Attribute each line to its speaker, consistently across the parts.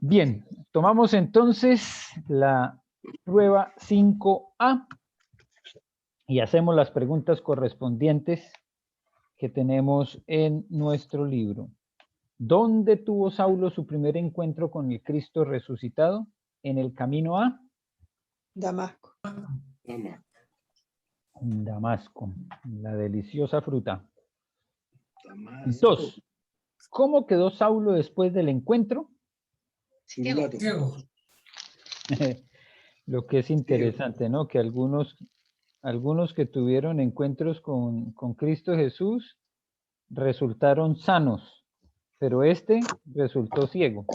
Speaker 1: Bien, tomamos entonces la prueba 5A y hacemos las preguntas correspondientes que tenemos en nuestro libro. ¿Dónde tuvo Saulo su primer encuentro con el Cristo resucitado? En el camino a
Speaker 2: Damasco.
Speaker 1: Damasco, la deliciosa fruta.
Speaker 3: Damasco.
Speaker 1: 2. ¿Cómo quedó Saulo después del encuentro?
Speaker 3: Ciego.
Speaker 1: Lo que es interesante, ¿no? Que algunos que tuvieron encuentros con Cristo Jesús resultaron sanos, pero este resultó ciego.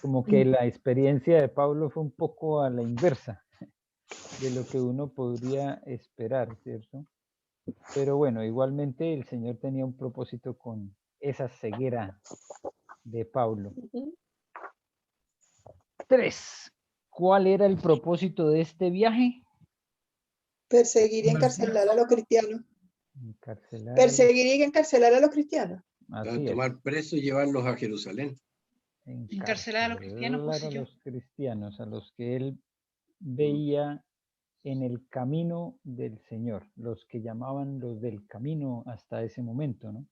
Speaker 1: Como que la experiencia de Pablo fue un poco a la inversa de lo que uno podría esperar, ¿cierto? Pero bueno, igualmente el Señor tenía un propósito con esa ceguera de Pablo. 3. ¿Cuál era el propósito de este viaje?
Speaker 2: Perseguir y encarcelar a los cristianos.
Speaker 1: Encarcelar
Speaker 2: Perseguir y encarcelar a los cristianos.
Speaker 1: así es.
Speaker 3: Tomar presos y llevarlos a Jerusalén.
Speaker 4: Encarcelar a los cristianos,
Speaker 1: Encarcelar a los cristianos, a los que él veía en el camino del Señor, los que llamaban los del camino hasta ese momento, ¿no?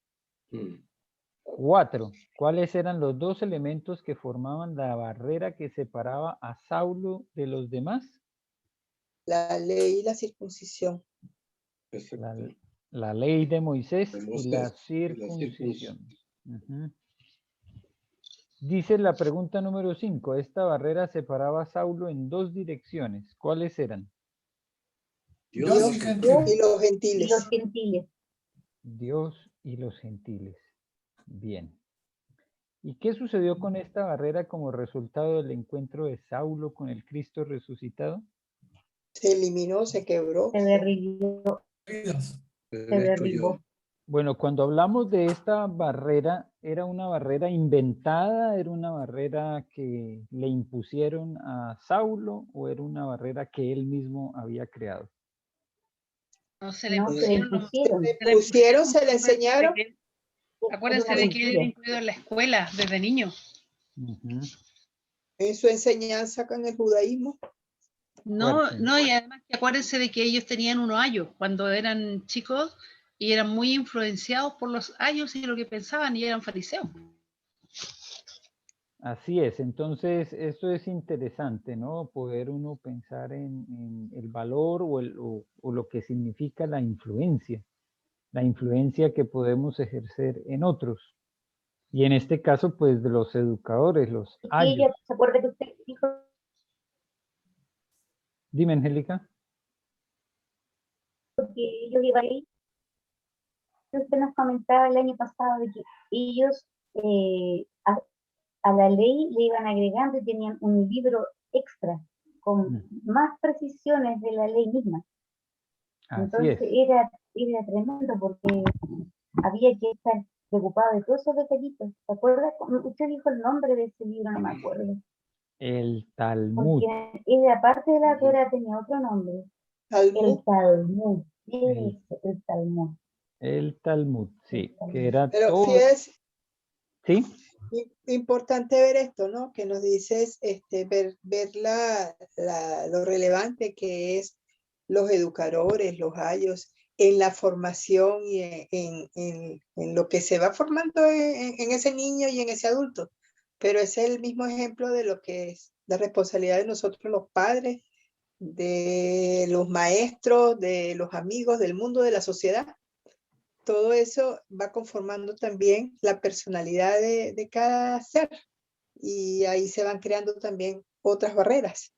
Speaker 1: 4. ¿Cuáles eran los dos elementos que formaban la barrera que separaba a Saulo de los demás?
Speaker 2: La ley y la circuncisión.
Speaker 1: La ley de Moisés
Speaker 3: De
Speaker 1: y
Speaker 3: Moisés
Speaker 1: la
Speaker 3: y la
Speaker 1: circuncisión. Ujú. Dice la pregunta número 5. Esta barrera separaba a Saulo en dos direcciones. ¿Cuáles eran?
Speaker 3: Dios
Speaker 2: y los gentiles.
Speaker 1: Dios y los gentiles. Bien. ¿Y qué sucedió con esta barrera como resultado del encuentro de Saulo con el Cristo resucitado?
Speaker 2: Se eliminó, se quebró.
Speaker 5: Se derribó.
Speaker 3: se destruyó.
Speaker 1: Bueno, cuando hablamos de esta barrera, ¿era una barrera inventada? ¿Era una barrera que le impusieron a Saulo o era una barrera que él mismo había creado?
Speaker 4: No se le
Speaker 5: No, se le impusieron.
Speaker 2: Se le pusieron, se le enseñaron.
Speaker 4: Acuérdense de que él era incluido en la escuela desde niño.
Speaker 1: Ujú.
Speaker 2: En su enseñanza con el judaísmo.
Speaker 4: No,
Speaker 1: Fuerte.
Speaker 4: no, y además que acuérdense de que ellos tenían unos ayos cuando eran chicos y eran muy influenciados por los ayos y lo que pensaban y eran fariseos.
Speaker 1: Así es, entonces esto es interesante, ¿no? Poder uno pensar en el valor o lo que significa la influencia que podemos ejercer en otros. Y en este caso, pues, de los educadores, los
Speaker 5: Y
Speaker 1: ayos.
Speaker 5: ella, ¿se acuerda que usted dijo
Speaker 1: Dime, Angélica.
Speaker 5: que yo iba ahí? Usted nos comentaba el año pasado de que ellos a la ley le iban agregando y tenían un libro extra con más precisiones de la ley misma.
Speaker 1: Así
Speaker 5: Entonces
Speaker 1: es.
Speaker 5: era tremendo porque había que estar preocupado de todos esos detallitos. ¿Se acuerda? Usted dijo el nombre de ese libro, no me acuerdo.
Speaker 1: El Talmud.
Speaker 5: Porque era parte de la Torah, tenía otro nombre.
Speaker 2: Talmud.
Speaker 5: El Talmud. El Talmud.
Speaker 1: El Talmud, sí, que era
Speaker 2: Pero
Speaker 1: todo.
Speaker 2: fíjese,
Speaker 1: ¿Sí?
Speaker 2: importante ver esto, ¿no? Que nos dices ver lo relevante que es los educadores, los ayos, en la formación y en lo que se va formando en ese niño y en ese adulto. Pero ese es el mismo ejemplo de lo que es la responsabilidad de nosotros los padres, de los maestros, de los amigos, del mundo, de la sociedad. Todo eso va conformando también la personalidad de cada ser y ahí se van creando también otras barreras.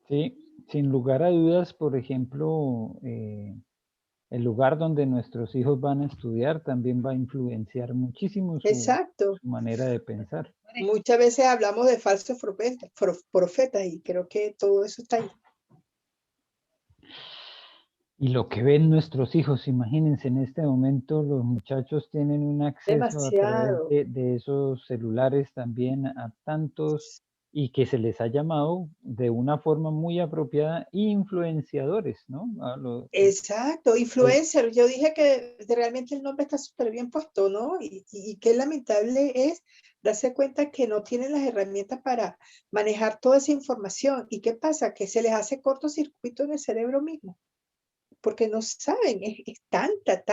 Speaker 1: Sí, sin lugar a dudas, por ejemplo, el lugar donde nuestros hijos van a estudiar también va a influenciar muchísimo
Speaker 2: Exacto.
Speaker 1: su manera de pensar.
Speaker 2: Muchas veces hablamos de falsos profetas y creo que todo eso está ahí.
Speaker 1: Y lo que ven nuestros hijos, imagínense, en este momento los muchachos tienen un acceso a través
Speaker 2: Demasiado.
Speaker 1: de esos celulares también a tantos y que se les ha llamado de una forma muy apropiada influenciadores, ¿no?
Speaker 2: Exacto, influencer. Yo dije que realmente el nombre está súper bien puesto, ¿no? Y qué lamentable es darse cuenta que no tienen las herramientas para manejar toda esa información. ¿Y qué pasa? Que se les hace cortocircuito en el cerebro mismo, porque no saben, es tanta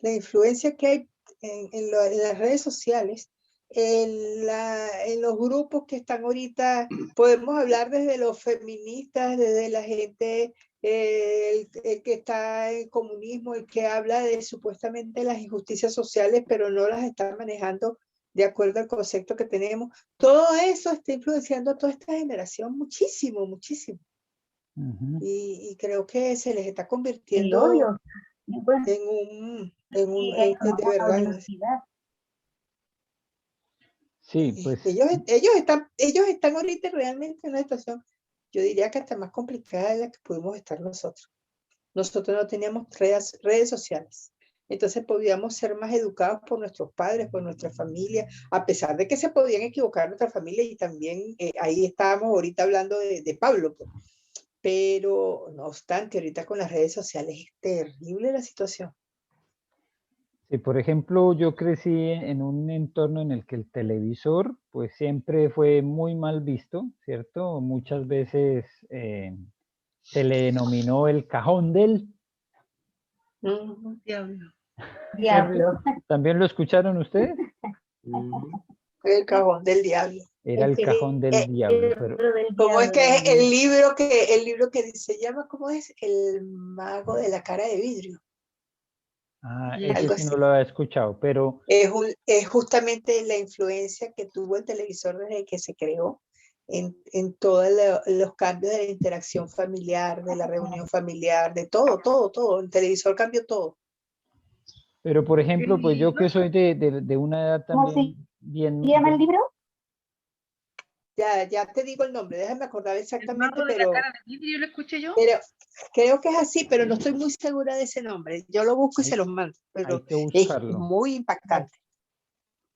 Speaker 2: la influencia que hay en las redes sociales, en los grupos que están ahorita. Podemos hablar desde los feministas, desde la gente, el que está en comunismo, el que habla de supuestamente las injusticias sociales, pero no las está manejando de acuerdo al concepto que tenemos. Todo eso está influenciando a toda esta generación muchísimo, muchísimo. Y creo que se les está
Speaker 5: Y
Speaker 2: convirtiendo
Speaker 5: obvio, bueno,
Speaker 2: de verdad.
Speaker 1: Sí, pues
Speaker 2: Ellos están ahorita realmente en una situación, yo diría que hasta más complicada de la que pudimos estar nosotros. Nosotros no teníamos redes sociales. Entonces podíamos ser más educados por nuestros padres, por nuestra familia, a pesar de que se podían equivocar nuestra familia, y también ahí estábamos ahorita hablando de Pablo. Pues. Pero no obstante, ahorita con las redes sociales es terrible la situación.
Speaker 1: sí, por ejemplo, yo crecí en un entorno en el que el televisor pues siempre fue muy mal visto, ¿cierto? Muchas veces se le denominó el cajón del
Speaker 4: Diablo.
Speaker 5: Diablo.
Speaker 1: ¿También lo escucharon ustedes?
Speaker 2: El cajón del diablo.
Speaker 1: Era el cajón del diablo, pero
Speaker 2: ¿Cómo es que es el libro que se llama, cómo es? El mago de la cara de vidrio.
Speaker 1: ese
Speaker 2: Algo
Speaker 1: sí no
Speaker 2: así.
Speaker 1: lo había escuchado, pero
Speaker 2: Es justamente la influencia que tuvo el televisor desde que se creó en todos los cambios de la interacción familiar, de la reunión familiar, de todo. El televisor cambió todo.
Speaker 1: por ejemplo, pues yo que soy de una edad
Speaker 5: ¿Cómo
Speaker 1: también
Speaker 5: se
Speaker 1: bien,
Speaker 5: llama el libro?
Speaker 2: Ya te digo el nombre, déjame acordar
Speaker 4: El
Speaker 2: exactamente,
Speaker 4: mago de la cara de vidrio, ¿lo escuché yo?
Speaker 2: pero creo que es así, pero no estoy muy segura de ese nombre. Yo lo busco y se los mando,
Speaker 1: hay
Speaker 2: pero
Speaker 1: que
Speaker 2: es
Speaker 1: buscarlo.
Speaker 2: muy impactante.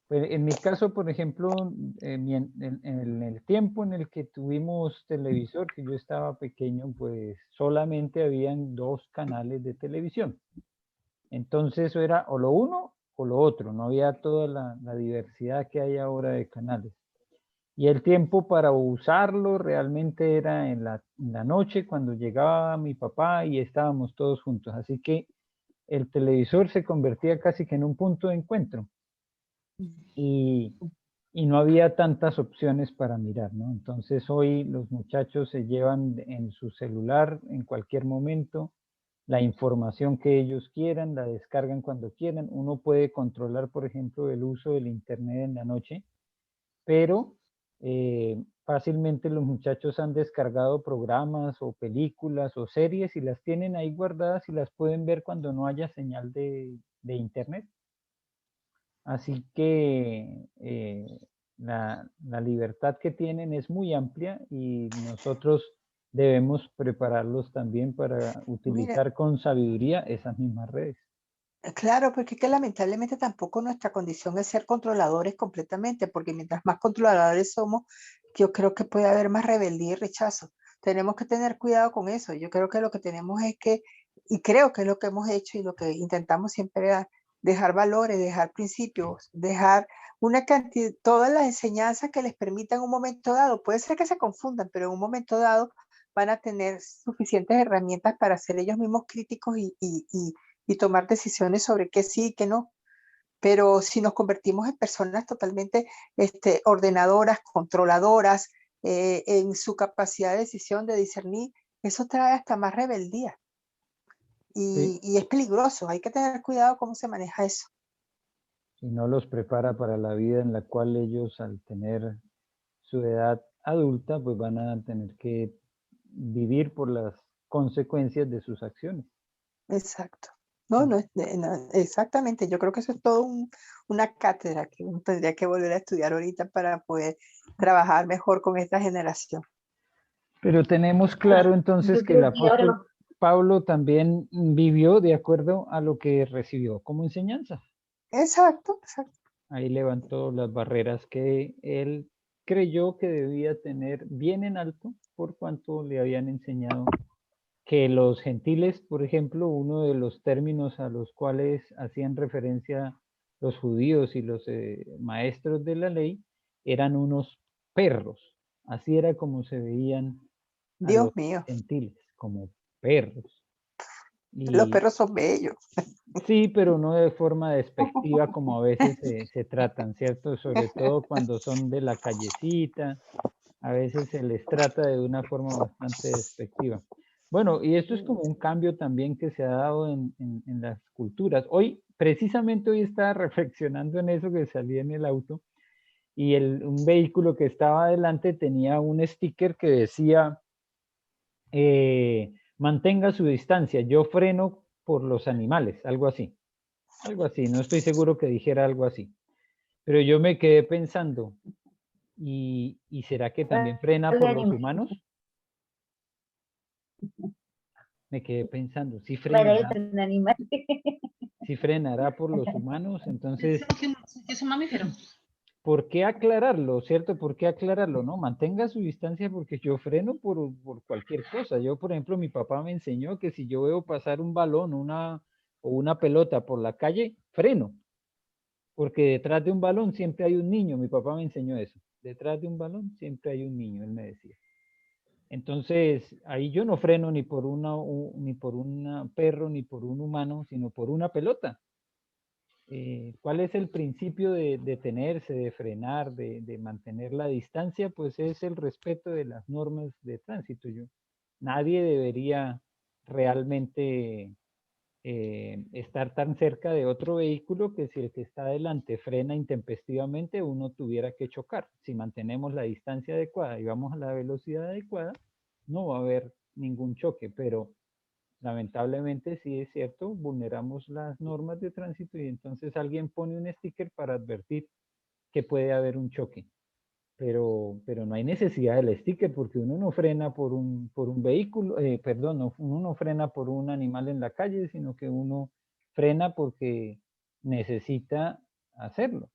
Speaker 1: Pues en mi caso, por ejemplo, en el tiempo en el que tuvimos televisor, que yo estaba pequeño, pues solamente habían 2 canales de televisión. Entonces eso era o lo uno o lo otro, no había toda la diversidad que hay ahora de canales. Y el tiempo para usarlo realmente era en la noche, cuando llegaba mi papá y estábamos todos juntos. Así que el televisor se convertía casi que en un punto de encuentro. Y no había tantas opciones para mirar, ¿no? Entonces hoy los muchachos se llevan en su celular en cualquier momento la información que ellos quieran, la descargan cuando quieran. Uno puede controlar, por ejemplo, el uso del internet en la noche, pero fácilmente los muchachos han descargado programas o películas o series y las tienen ahí guardadas y las pueden ver cuando no haya señal de internet. Así que la libertad que tienen es muy amplia y nosotros debemos prepararlos también para
Speaker 2: Mira,
Speaker 1: utilizar con sabiduría esas mismas redes.
Speaker 2: claro, porque es que lamentablemente tampoco nuestra condición es ser controladores completamente, porque mientras más controladores somos, yo creo que puede haber más rebeldía y rechazo. Tenemos que tener cuidado con eso. Yo creo que lo que tenemos es que, y creo que es lo que hemos hecho y lo que intentamos siempre era dejar valores, dejar principios, dejar una cantidad, todas las enseñanzas que les permitan en un momento dado. Puede ser que se confundan, pero en un momento dado van a tener suficientes herramientas para ser ellos mismos críticos y tomar decisiones sobre qué sí y qué no. Pero si nos convertimos en personas totalmente ordenadoras, controladoras, en su capacidad de decisión, de discernir, eso trae hasta más rebeldía.
Speaker 1: Sí,
Speaker 2: Y es peligroso, hay que tener cuidado cómo se maneja eso.
Speaker 1: y no los prepara para la vida en la cual ellos, al tener su edad adulta, pues van a tener que vivir por las consecuencias de sus acciones.
Speaker 2: Exacto. No, exactamente. Yo creo que eso es todo una cátedra que uno tendría que volver a estudiar ahorita para poder trabajar mejor con esta generación.
Speaker 1: Pero tenemos claro entonces
Speaker 5: Yo
Speaker 1: que el
Speaker 5: creo que ahora
Speaker 1: apóstol Pablo también vivió de acuerdo a lo que recibió como enseñanza.
Speaker 2: Exacto.
Speaker 1: Ahí levantó las barreras que él creyó que debía tener bien en alto por cuanto le habían enseñado que los gentiles, por ejemplo, uno de los términos a los cuales hacían referencia los judíos y los maestros de la ley eran unos perros. Así era como se veían a
Speaker 2: Dios
Speaker 1: los
Speaker 2: mío,
Speaker 1: gentiles, como perros.
Speaker 2: los
Speaker 1: Y
Speaker 2: perros son bellos.
Speaker 1: sí, pero no de forma despectiva como a veces se tratan, ¿cierto? Sobre todo cuando son de la callecita, a veces se les trata de una forma bastante despectiva. Bueno, y esto es como un cambio también que se ha dado en las culturas. Hoy, precisamente hoy estaba reflexionando en eso que salí en el auto y un vehículo que estaba adelante tenía un sticker que decía, mantenga su distancia, yo freno por los animales, algo así. Algo así, no estoy seguro que dijera algo así. Pero yo me quedé pensando, ¿y será que también frena por los humanos? Me quedé pensando, si
Speaker 5: Para él,
Speaker 1: frenará,
Speaker 5: para un animal.
Speaker 1: si frenará por los humanos, entonces,
Speaker 4: Pensemos que es un mamífero.
Speaker 1: ¿por qué aclararlo, cierto? ¿Por qué aclararlo? No, mantenga su distancia porque yo freno por cualquier cosa. Yo, por ejemplo, mi papá me enseñó que si yo veo pasar un balón o una pelota por la calle, freno, porque detrás de un balón siempre hay un niño. Mi papá me enseñó eso. Detrás de un balón siempre hay un niño, él me decía. Entonces, ahí yo no freno ni por ni por un perro, ni por un humano, sino por una pelota. ¿Cuál es el principio de detenerse, de frenar, de mantener la distancia? Pues es el respeto de las normas de tránsito. Nadie debería realmente estar tan cerca de otro vehículo que si el que está adelante frena intempestivamente, uno tuviera que chocar. Si mantenemos la distancia adecuada y vamos a la velocidad adecuada, no va a haber ningún choque, pero lamentablemente sí es cierto, vulneramos las normas de tránsito y entonces alguien pone un sticker para advertir que puede haber un choque. Pero no hay necesidad del sticker porque uno no frena por un vehículo, perdón, uno no frena por un animal en la calle, sino que uno frena porque necesita hacerlo.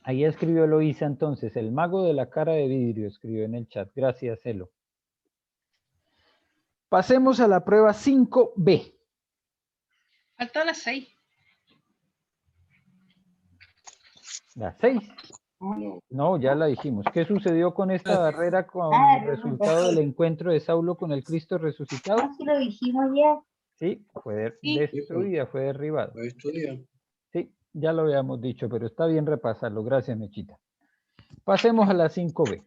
Speaker 1: Ahí escribió Eloísa entonces, el mago de la cara de vidrio, escribió en el chat. Gracias, Elo. Pasemos a la prueba 5B.
Speaker 4: Faltó las 6.
Speaker 1: La 6.
Speaker 3: No,
Speaker 1: No, ya la dijimos. ¿Qué sucedió con esta barrera con
Speaker 5: Ah,
Speaker 1: el resultado del encuentro de Saulo con el Cristo resucitado?
Speaker 5: no, si lo dijimos ya.
Speaker 1: Sí, fue
Speaker 4: Sí.
Speaker 1: destruida, fue derribada.
Speaker 3: lo estudian.
Speaker 1: Sí, ya lo habíamos dicho, pero está bien repasarlo. Gracias, Mechita. Pasemos a la 5B.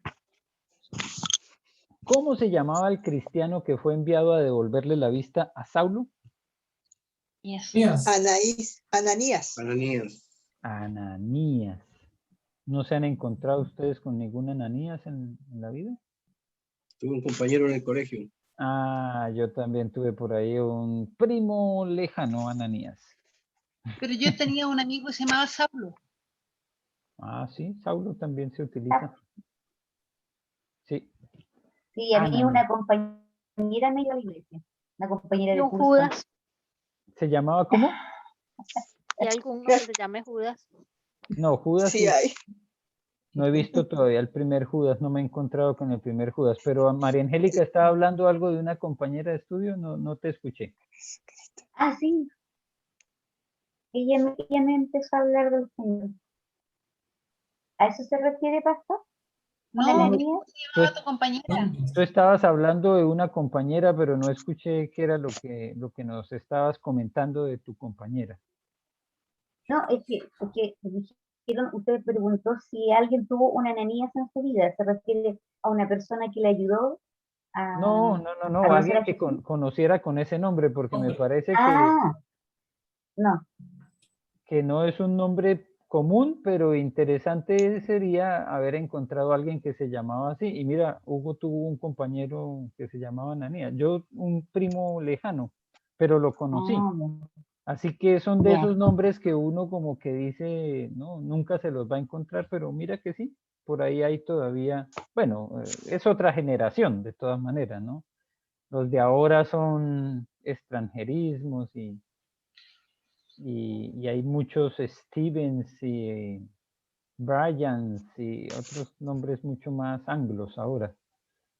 Speaker 1: ¿Cómo se llamaba el cristiano que fue enviado a devolverle la vista a Saulo?
Speaker 4: Yes.
Speaker 2: Ananías.
Speaker 3: Ananías.
Speaker 1: Ananías. ¿No se han encontrado ustedes con ningún Ananías en la vida?
Speaker 3: Tuve un compañero en el colegio.
Speaker 1: Ah, yo también tuve por ahí un primo lejano, Ananías.
Speaker 4: Pero yo tenía un amigo que se llamaba Saulo.
Speaker 1: Ah, sí, Saulo también se utiliza. Sí.
Speaker 5: Sí, a mí
Speaker 1: Ananías.
Speaker 5: una compañera me iba a la iglesia. Una compañera
Speaker 6: Y
Speaker 5: de
Speaker 6: un
Speaker 5: curso.
Speaker 6: Judas.
Speaker 1: ¿Se llamaba cómo?
Speaker 6: ¿Y algún hombre se llame Judas?
Speaker 1: No, Judas
Speaker 2: Sí hay.
Speaker 1: no he visto todavía el primer Judas, no me he encontrado con el primer Judas, pero María Angélica estaba hablando algo de una compañera de estudio, no te escuché.
Speaker 5: Ah, sí. Ella me empezó a hablar del Señor. ¿A eso se refiere, pastor? ¿Una
Speaker 4: No,
Speaker 5: Ananías?
Speaker 4: ¿cómo se llamaba tu compañera?
Speaker 1: Tú estabas hablando de una compañera, pero no escuché qué era lo que nos estabas comentando de tu compañera.
Speaker 5: No, es que dijeron, usted preguntó si alguien tuvo una Ananías en su vida. ¿Se refiere a una persona que le ayudó a
Speaker 1: No,
Speaker 5: conocer
Speaker 1: alguien
Speaker 5: a
Speaker 1: que
Speaker 5: Jesús?
Speaker 1: conociera con ese nombre, porque me parece
Speaker 5: Ah, no.
Speaker 1: que no es un nombre común, pero interesante sería haber encontrado a alguien que se llamaba así. Y mira, Hugo tuvo un compañero que se llamaba Ananías, yo un primo lejano, pero lo conocí.
Speaker 5: Ah, no.
Speaker 1: Así que son de
Speaker 5: Ya.
Speaker 1: esos nombres que uno como que dice, no, nunca se los va a encontrar, pero mira que sí, por ahí hay todavía, bueno, es otra generación de todas maneras, ¿no? Los de ahora son extranjerismos y hay muchos Stevens y Bryans y otros nombres mucho más anglos ahora.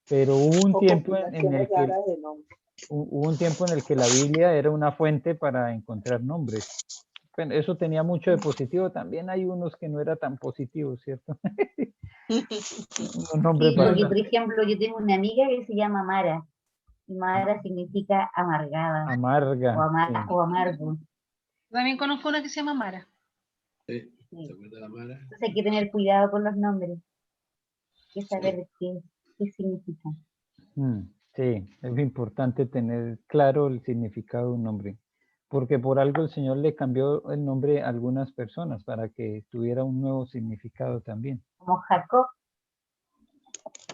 Speaker 1: Pero hubo un
Speaker 2: O
Speaker 1: tiempo en el
Speaker 2: combinaciones
Speaker 1: que
Speaker 2: raras de nombres.
Speaker 1: hubo un tiempo en el que la Biblia era una fuente para encontrar nombres. Bueno, eso tenía mucho de positivo. También hay unos que no era tan positivos, ¿cierto? Unos nombres
Speaker 5: Sí, porque,
Speaker 1: bastante
Speaker 5: por ejemplo, yo tengo una amiga que se llama Mara, y Mara significa amargada
Speaker 1: amarga. Sí.
Speaker 5: o amargo.
Speaker 4: También conozco una que se llama Mara.
Speaker 3: Sí.
Speaker 5: Sí.
Speaker 3: ¿Se acuerda la Mara?
Speaker 5: Entonces hay que tener cuidado con los nombres, hay que saber
Speaker 3: Sí.
Speaker 5: qué significan.
Speaker 1: Sí, es importante tener claro el significado de un nombre, porque por algo el Señor le cambió el nombre a algunas personas para que tuviera un nuevo significado también.
Speaker 5: Como Jacob,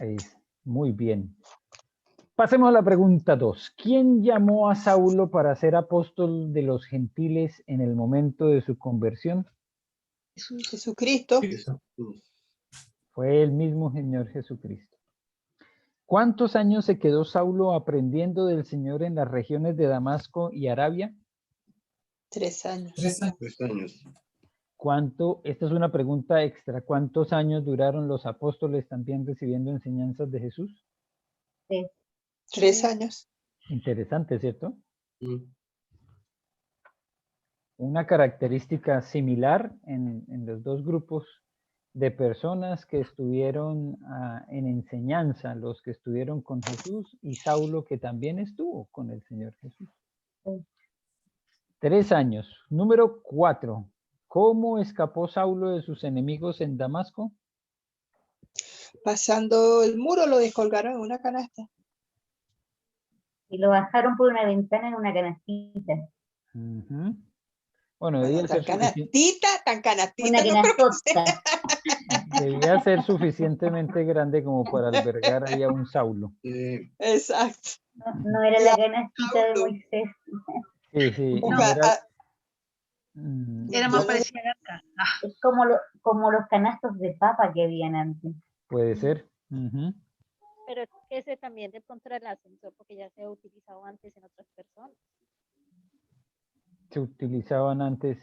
Speaker 1: Es muy bien. Pasemos a la pregunta 2. ¿Quién llamó a Saulo para ser apóstol de los gentiles en el momento de su conversión?
Speaker 4: Jesús.
Speaker 2: Jesucristo.
Speaker 3: Jesús.
Speaker 1: Fue el mismo Señor Jesucristo. ¿Cuántos años se quedó Saulo aprendiendo del Señor en las regiones de Damasco y Arabia?
Speaker 2: 3 años.
Speaker 3: 3 años.
Speaker 1: Esta es una pregunta extra. ¿Cuántos años duraron los apóstoles también recibiendo enseñanzas de Jesús?
Speaker 2: 3 años.
Speaker 1: Interesante, ¿cierto?
Speaker 3: Mm.
Speaker 1: Una característica similar en los dos grupos de personas que estuvieron en enseñanza, los que estuvieron con Jesús y Saulo que también estuvo con el Señor Jesús. 3 años. Número 4. ¿Cómo escapó Saulo de sus enemigos en Damasco?
Speaker 2: Pasando el muro lo descolgaron en una canasta.
Speaker 5: y lo bajaron por una ventana en una canastita.
Speaker 1: Bueno,
Speaker 2: Bueno,
Speaker 1: debía ser
Speaker 2: tan
Speaker 5: Una
Speaker 2: canastita, no creo que sea.
Speaker 5: canastota.
Speaker 1: debía ser suficientemente grande como para albergar ahí a un Saulo.
Speaker 2: Exacto.
Speaker 5: No era la canastita de
Speaker 2: Saulo.
Speaker 5: Moisés.
Speaker 1: Sí, sí.
Speaker 2: O
Speaker 1: no
Speaker 2: sea,
Speaker 1: era-
Speaker 4: Era
Speaker 2: Yo
Speaker 4: más
Speaker 2: no-
Speaker 4: parecida a Arca.
Speaker 5: Es como los canastos de papa que habían antes.
Speaker 1: puede ser. Ujú.
Speaker 6: Pero es que ese también de pronto era el ascensor porque ya se ha utilizado antes en otras personas.
Speaker 1: Se utilizaban antes.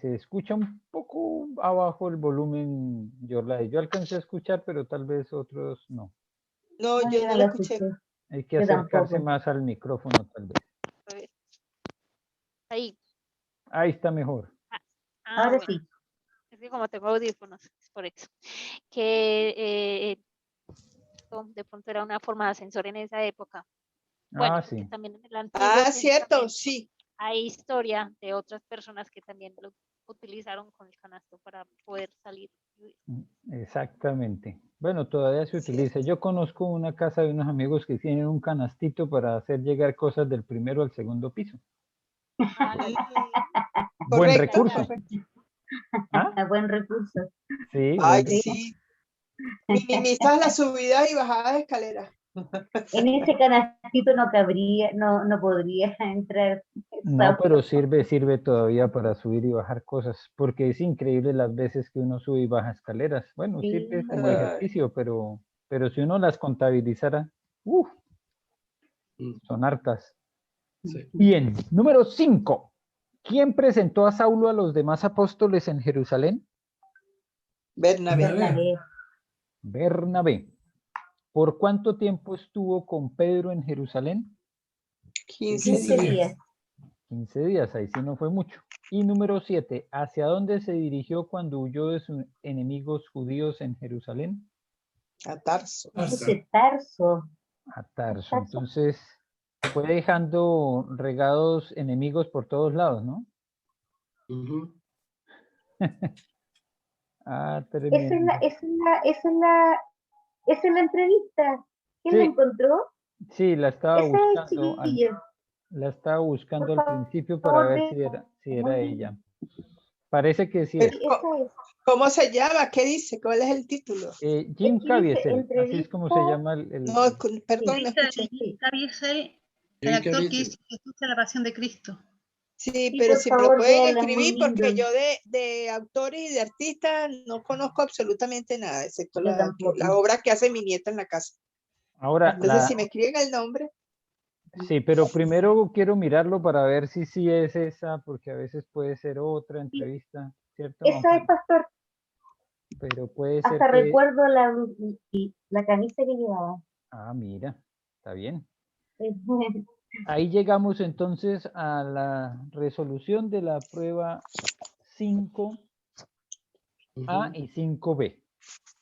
Speaker 1: Se escucha un poco abajo el volumen, Yorlai. Yo alcancé a escuchar, pero tal vez otros no.
Speaker 2: No,
Speaker 5: No,
Speaker 2: yo
Speaker 5: yo
Speaker 2: no
Speaker 5: no
Speaker 2: lo
Speaker 5: lo
Speaker 2: escuché.
Speaker 5: escuché.
Speaker 1: Hay que
Speaker 5: Yo
Speaker 1: acercarse
Speaker 5: tampoco.
Speaker 1: más al micrófono, tal vez.
Speaker 6: A ver. Ahí.
Speaker 1: Ahí está mejor.
Speaker 5: Ahora
Speaker 6: Bueno.
Speaker 5: sí.
Speaker 6: Es que como tengo audífonos, es por eso. Que de pronto era una forma de ascensor en esa época. Bueno,
Speaker 1: Sí.
Speaker 6: también en el Antiguo
Speaker 2: Cierto,
Speaker 6: Testamento
Speaker 2: sí.
Speaker 6: hay historia de otras personas que también lo utilizaron con el canasto para poder salir.
Speaker 1: Exactamente. Bueno, todavía se utiliza. Yo conozco una casa de unos amigos que tienen un canastito para hacer llegar cosas del primero al segundo piso. Buen
Speaker 2: Correcto,
Speaker 1: recurso.
Speaker 2: correcto.
Speaker 1: ¿Ah?
Speaker 5: Buen recurso.
Speaker 1: Sí,
Speaker 2: Ay,
Speaker 1: buen
Speaker 2: sí. Minimizas las subidas y bajadas de escaleras.
Speaker 5: En ese canastito no cabría, no podría entrar.
Speaker 1: No, pero sirve todavía para subir y bajar cosas, porque es increíble las veces que uno sube y baja escaleras. Bueno,
Speaker 5: Sí.
Speaker 1: sirve como
Speaker 2: Ay.
Speaker 1: ejercicio, pero si uno las contabilizara, son hartas.
Speaker 3: Sí.
Speaker 1: Bien, número 5. ¿Quién presentó a Saulo a los demás apóstoles en Jerusalén?
Speaker 2: Bernabé.
Speaker 1: Bernabé. ¿Por cuánto tiempo estuvo con Pedro en Jerusalén?
Speaker 2: 15
Speaker 5: 15
Speaker 2: días.
Speaker 5: días.
Speaker 1: 15 días, ahí sí no fue mucho. Y número 7, ¿hacia dónde se dirigió cuando huyó de sus enemigos judíos en Jerusalén?
Speaker 2: A Tarso.
Speaker 5: Ese Tarso.
Speaker 1: A Tarso. Entonces, fue dejando regados enemigos por todos lados, ¿no?
Speaker 3: Ujú.
Speaker 1: Tremendo.
Speaker 5: Esa es la entrevista. ¿Quién
Speaker 1: Sí.
Speaker 5: la encontró?
Speaker 1: Sí, la estaba
Speaker 5: Esa es,
Speaker 1: buscando.
Speaker 5: chiquillo.
Speaker 1: La estaba buscando
Speaker 5: Por
Speaker 1: al principio
Speaker 5: favor,
Speaker 1: para ver
Speaker 5: ve.
Speaker 1: si era
Speaker 5: Muy
Speaker 1: ella. Parece que sí
Speaker 2: Pero,
Speaker 1: es.
Speaker 5: Esa es.
Speaker 2: ¿cómo se llama? ¿Qué dice? ¿Cuál es el título?
Speaker 1: Jim
Speaker 5: Aquí dice
Speaker 1: Caviezel, así es como se
Speaker 5: entrevista.
Speaker 1: llama
Speaker 2: No, perdón, no
Speaker 4: Dice
Speaker 2: escuché.
Speaker 4: Caviezel, el
Speaker 3: Jim
Speaker 4: actor que
Speaker 3: Caviezel.
Speaker 4: hizo Jesús a la Pasión de Cristo.
Speaker 2: Sí,
Speaker 5: Sí,
Speaker 2: pero
Speaker 5: por
Speaker 2: si me lo
Speaker 5: favor,
Speaker 2: pueden
Speaker 5: véala, muy
Speaker 2: escribir, porque
Speaker 5: lindo.
Speaker 2: yo de autores y de artistas no conozco absolutamente nada, excepto
Speaker 5: Yo tampoco.
Speaker 2: las obras que hace mi nieta en la casa.
Speaker 1: Ahora,
Speaker 2: Entonces, si me escriben el nombre,
Speaker 1: sí, pero primero quiero mirarlo para ver si sí es esa, porque a veces puede ser otra entrevista, ¿cierto?
Speaker 5: Esa es, pastor.
Speaker 1: pero puede ser
Speaker 5: Hasta
Speaker 1: que...
Speaker 5: recuerdo la camisa que llevaba.
Speaker 1: Ah, mira, está bien.
Speaker 5: Sí.
Speaker 1: Ahí llegamos entonces a la resolución de la prueba 5A y 5B,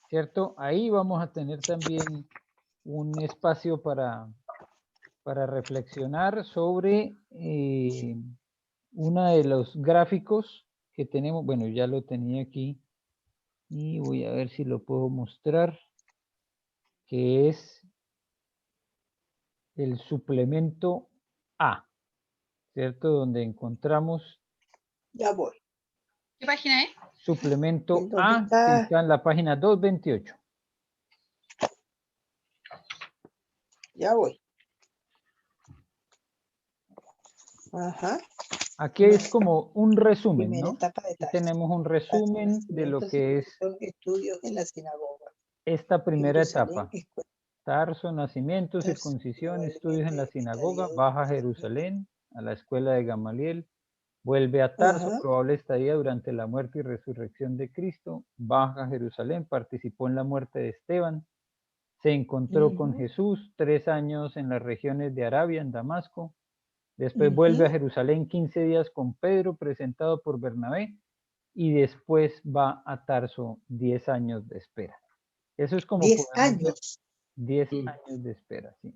Speaker 1: ¿cierto? Ahí vamos a tener también un espacio para reflexionar sobre uno de los gráficos que tenemos. Bueno, ya lo tenía aquí y voy a ver si lo puedo mostrar, que es el suplemento A, ¿cierto? Donde encontramos
Speaker 2: Ya voy.
Speaker 4: ¿Qué página es?
Speaker 1: suplemento
Speaker 2: ¿En dónde
Speaker 1: A,
Speaker 2: está?
Speaker 1: que está en la página 228.
Speaker 2: Ya voy. Ajá.
Speaker 1: Aquí es como un resumen,
Speaker 2: Primera
Speaker 1: ¿no?
Speaker 2: etapa de
Speaker 1: Aquí
Speaker 2: Tarso.
Speaker 1: tenemos un resumen de lo
Speaker 2: Nacimiento,
Speaker 1: que es
Speaker 2: circuncisión, estudios en la sinagoga.
Speaker 1: esta primera
Speaker 2: Jerusalén,
Speaker 1: etapa.
Speaker 2: escuela.
Speaker 1: Tarso, nacimiento,
Speaker 2: Tarso,
Speaker 1: circuncisión,
Speaker 2: lugar
Speaker 1: estudios en la
Speaker 2: de
Speaker 1: sinagoga,
Speaker 2: estadio,
Speaker 1: baja a Jerusalén, a la escuela de Gamaliel, vuelve a Tarso,
Speaker 2: Ajá.
Speaker 1: probable estadía durante la muerte y resurrección de Cristo, baja a Jerusalén, participó en la muerte de Esteban, se encontró con
Speaker 2: Ujú,
Speaker 1: Jesús 3 años en las regiones de Arabia, en Damasco, después
Speaker 2: ujú.
Speaker 1: vuelve a Jerusalén 15 días con Pedro, presentado por Bernabé, y después va a Tarso 10 años de espera. Eso es como
Speaker 2: 10
Speaker 1: podemos ver,
Speaker 2: años.
Speaker 1: 10
Speaker 3: Mm.
Speaker 1: años de espera, sí.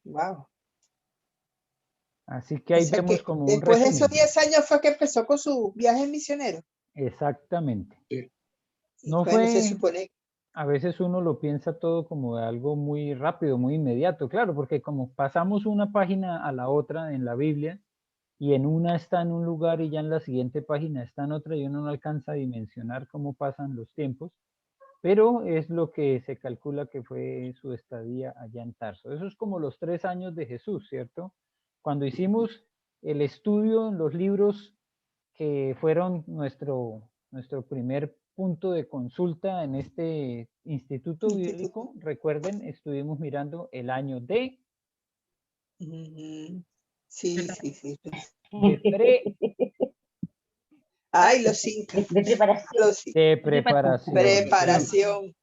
Speaker 2: Wow.
Speaker 1: Así que
Speaker 2: O
Speaker 1: ahí
Speaker 2: sea
Speaker 1: vemos
Speaker 2: que
Speaker 1: como un
Speaker 2: después de esos
Speaker 1: resumen.
Speaker 2: 10 años fue que empezó con su viaje misionero.
Speaker 1: Exactamente.
Speaker 3: Sí.
Speaker 2: Y
Speaker 1: No
Speaker 2: bueno, se
Speaker 1: fue,
Speaker 2: supone.
Speaker 1: a veces uno lo piensa todo como de algo muy rápido, muy inmediato, claro, porque como pasamos una página a la otra en la Biblia y en una está en un lugar y ya en la siguiente página está en otra y uno no alcanza a dimensionar cómo pasan los tiempos, pero es lo que se calcula que fue su estadía allá en Tarso. Eso es como los 3 años de Jesús, ¿cierto? Cuando hicimos el estudio en los libros que fueron nuestro primer punto de consulta en este instituto
Speaker 2: Instituto.
Speaker 1: bíblico, recuerden, estuvimos mirando el año de
Speaker 2: Ujú. Sí, sí, sí.
Speaker 1: pre,
Speaker 2: Ay, los incas.
Speaker 5: De preparación.
Speaker 2: Los
Speaker 1: de
Speaker 4: Preparación.
Speaker 1: preparación, ¿sí?
Speaker 2: preparación.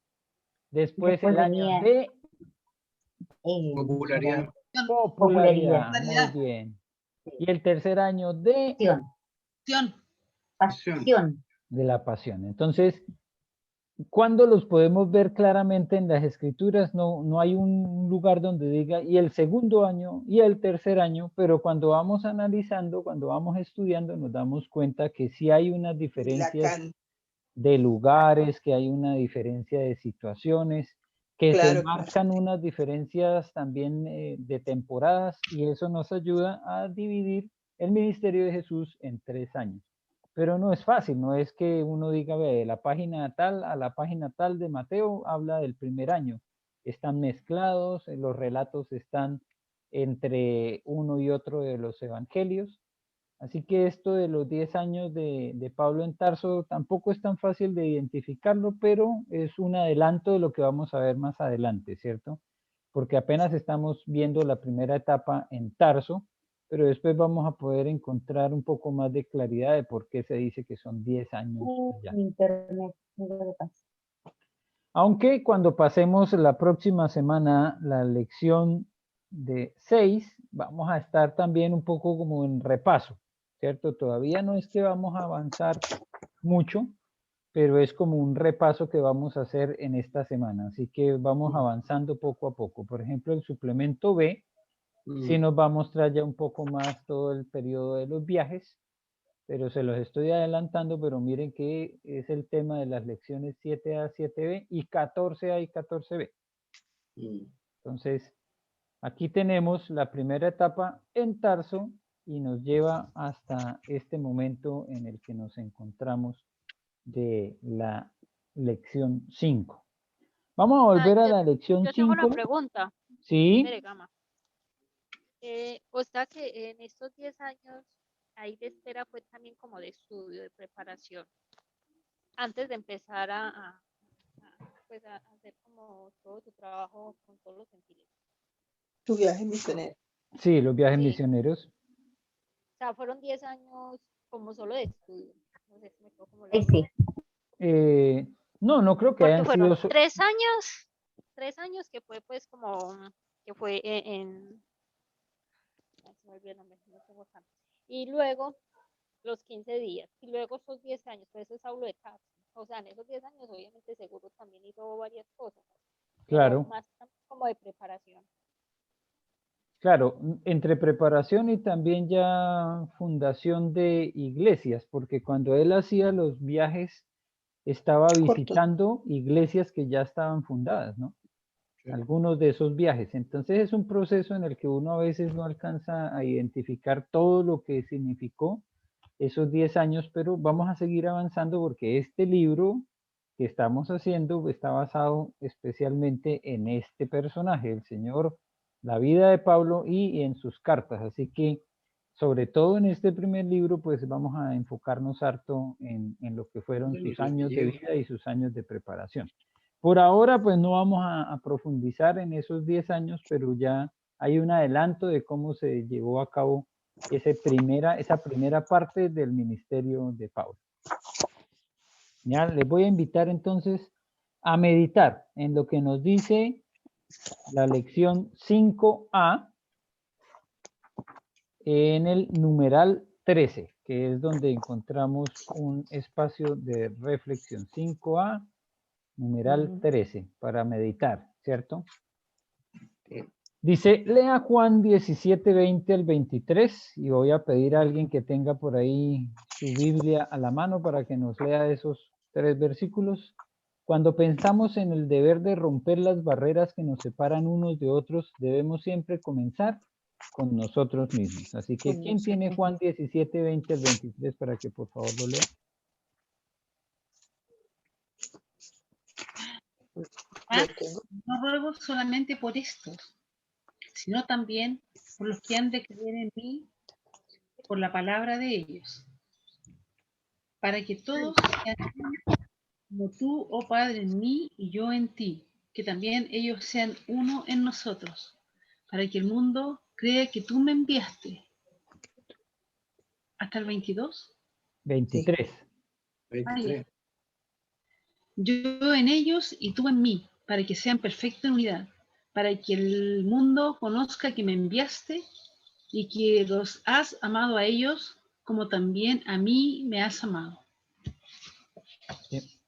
Speaker 1: Después
Speaker 5: Después
Speaker 1: el año
Speaker 5: venía
Speaker 1: de
Speaker 3: Popularidad.
Speaker 1: popularidad, muy
Speaker 4: Popularidad.
Speaker 1: bien. Y el tercer año de
Speaker 5: Pasión.
Speaker 3: Pasión.
Speaker 5: Pasión.
Speaker 1: la pasión. Entonces, ¿cuándo los podemos ver claramente en las escrituras? No hay un lugar donde diga y el segundo año y el tercer año, pero cuando vamos analizando, cuando vamos estudiando, nos damos cuenta que sí hay unas diferencias
Speaker 2: Lacan.
Speaker 1: de lugares, que hay una diferencia de situaciones, que se
Speaker 2: Claro, claro.
Speaker 1: marcan unas diferencias también de temporadas y eso nos ayuda a dividir el ministerio de Jesús en 3 años. Pero no es fácil, no es que uno diga, ve, de la página tal a la página tal de Mateo habla del primer año. Están mezclados, los relatos están entre uno y otro de los evangelios. Así que esto de los 10 años de Pablo en Tarso tampoco es tan fácil de identificarlo, pero es un adelanto de lo que vamos a ver más adelante, ¿cierto? Porque apenas estamos viendo la primera etapa en Tarso, pero después vamos a poder encontrar un poco más de claridad de por qué se dice que son 10 años allá.
Speaker 5: Internet. Lo que pasa.
Speaker 1: Aunque cuando pasemos la próxima semana la lección de 6, vamos a estar también un poco como en repaso, ¿cierto? Todavía no es que vamos a avanzar mucho, pero es como un repaso que vamos a hacer en esta semana. Así que vamos avanzando poco a poco. Por ejemplo, el suplemento B sí nos va a mostrar ya un poco más todo el periodo de los viajes, pero se los estoy adelantando, pero miren que es el tema de las lecciones 7A, 7B y 14A y 14B. Entonces, aquí tenemos la primera etapa en Tarso y nos lleva hasta este momento en el que nos encontramos de la lección 5. Vamos a volver a la lección
Speaker 6: Yo tengo una
Speaker 1: 5.
Speaker 6: pregunta.
Speaker 1: Sí,
Speaker 6: Espere, Gama. O sea que en estos 10 años ahí de espera fue también como de estudio, de preparación, antes de empezar pues a hacer como todo tu trabajo con todos los gentiles.
Speaker 2: Tu viaje misionero.
Speaker 1: sí, los viajes
Speaker 6: Sí.
Speaker 1: misioneros.
Speaker 6: O sea, fueron 10 años como solo de estudio. No sé si me quedo como
Speaker 5: Ahí sí.
Speaker 1: No, no creo que
Speaker 6: Porque
Speaker 1: hayan
Speaker 6: fueron
Speaker 1: sido...
Speaker 6: 3 años que fue pues como, que fue ay, se me olvidó el nombre, no tengo acá. Y luego los 15 días, y luego esos 10 años, pues eso es Saulo de Tarso. O sea, en esos 10 años obviamente seguro también hizo varias cosas, pero
Speaker 1: Claro.
Speaker 6: más como de preparación.
Speaker 1: Claro, entre preparación y también ya fundación de iglesias, porque cuando él hacía los viajes estaba
Speaker 2: Corto.
Speaker 1: visitando iglesias que ya estaban fundadas, ¿no?
Speaker 3: Sí.
Speaker 1: Algunos de esos viajes. Entonces es un proceso en el que uno a veces no alcanza a identificar todo lo que significó esos 10 años, pero vamos a seguir avanzando porque este libro que estamos haciendo está basado especialmente en este personaje, el Señor, la vida de Pablo y en sus cartas. Así que, sobre todo en este primer libro, pues vamos a enfocarnos harto en lo que fueron sus años de vida y sus años de preparación. Por ahora, pues no vamos a profundizar en esos 10 años, pero ya hay un adelanto de cómo se llevó a cabo esa primera parte del ministerio de Pablo. Ya les voy a invitar entonces a meditar en lo que nos dice la lección 5A en el numeral 13, que es donde encontramos un espacio de reflexión. 5A, numeral 13, para meditar, ¿cierto? Dice, lea Juan 17, 20 al 23, y voy a pedir a alguien que tenga por ahí su Biblia a la mano para que nos lea esos 3 versículos. Cuando pensamos en el deber de romper las barreras que nos separan unos de otros, debemos siempre comenzar con nosotros mismos. Así que, ¿quién tiene Juan 17, 20 al 23 para que por favor lo lea?
Speaker 4: Ah, no ruego solamente por estos, sino también por los que han de creer en mí por la palabra de ellos, para que todos sean como tú, oh Padre, en mí y yo en ti, que también ellos sean uno en nosotros, para que el mundo crea que tú me enviaste. ¿Hasta el 22?
Speaker 1: 23.
Speaker 3: 23.
Speaker 4: Yo en ellos y tú en mí, para que sean perfecta en unidad, para que el mundo conozca que me enviaste y que los has amado a ellos como también a mí me has amado.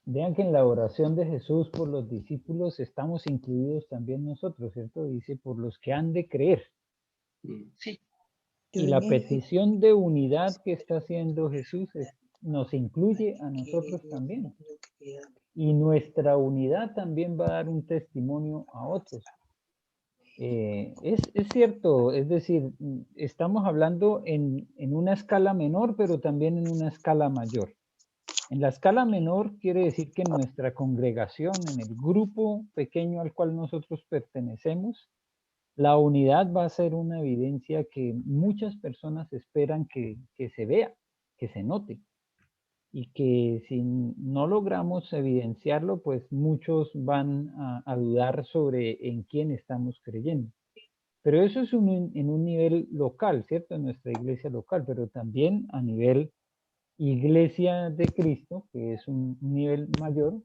Speaker 1: Vean que en la oración de Jesús por los discípulos estamos incluidos también nosotros, ¿cierto? Dice, por los que han de creer.
Speaker 4: Sí.
Speaker 1: Y la petición de unidad que está haciendo Jesús nos incluye a nosotros también. Y nuestra unidad también va a dar un testimonio a otros. Es cierto, es decir, estamos hablando en una escala menor, pero también en una escala mayor. En la escala menor quiere decir que en nuestra congregación, en el grupo pequeño al cual nosotros pertenecemos, la unidad va a ser una evidencia que muchas personas esperan que se vea, que se note. Y que si no logramos evidenciarlo, pues muchos van a dudar sobre en quién estamos creyendo. Pero eso es en un nivel local, ¿cierto? En nuestra iglesia local, pero también a nivel Iglesia de Cristo, que es un nivel mayor,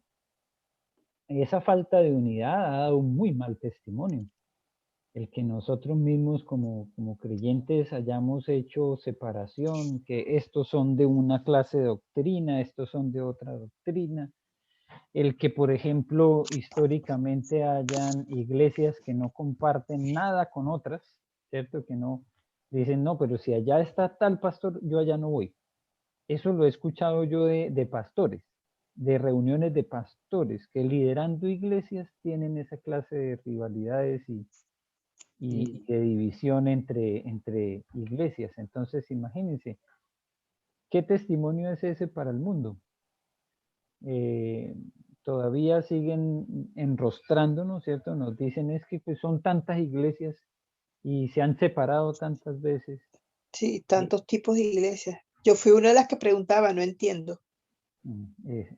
Speaker 1: esa falta de unidad ha dado un muy mal testimonio. El que nosotros mismos como creyentes hayamos hecho separación, que estos son de una clase de doctrina, estos son de otra doctrina. El que, por ejemplo, históricamente hayan iglesias que no comparten nada con otras, ¿cierto? Que no dicen, no, pero si allá está tal pastor, yo allá no voy. Eso lo he escuchado yo de pastores, de reuniones de pastores, que liderando iglesias tienen esa clase de rivalidades y de división entre iglesias. Entonces, imagínense, ¿qué testimonio es ese para el mundo? Todavía siguen enrostrándonos, ¿cierto? Nos dicen es que pues, son tantas iglesias y se han separado tantas veces.
Speaker 2: Sí, tantos tipos de iglesias. Yo fui una de las que preguntaba, no entiendo.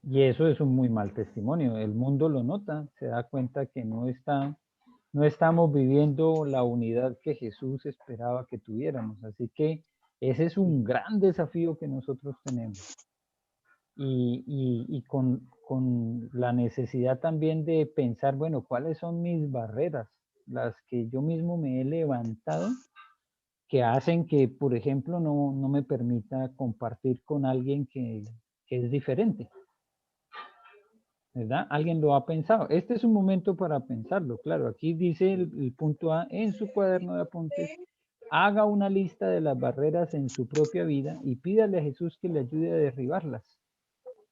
Speaker 1: Y eso es un muy mal testimonio. El mundo lo nota, se da cuenta que no estamos viviendo la unidad que Jesús esperaba que tuviéramos. Así que ese es un gran desafío que nosotros tenemos. y con la necesidad también de pensar, bueno, ¿cuáles son mis barreras? Las que yo mismo me he levantado, que hacen que, por ejemplo, no me permita compartir con alguien que es diferente. ¿Verdad? Alguien lo ha pensado. Este es un momento para pensarlo, claro. Aquí dice el punto A en su cuaderno de apuntes. Haga una lista de las barreras en su propia vida y pídale a Jesús que le ayude a derribarlas,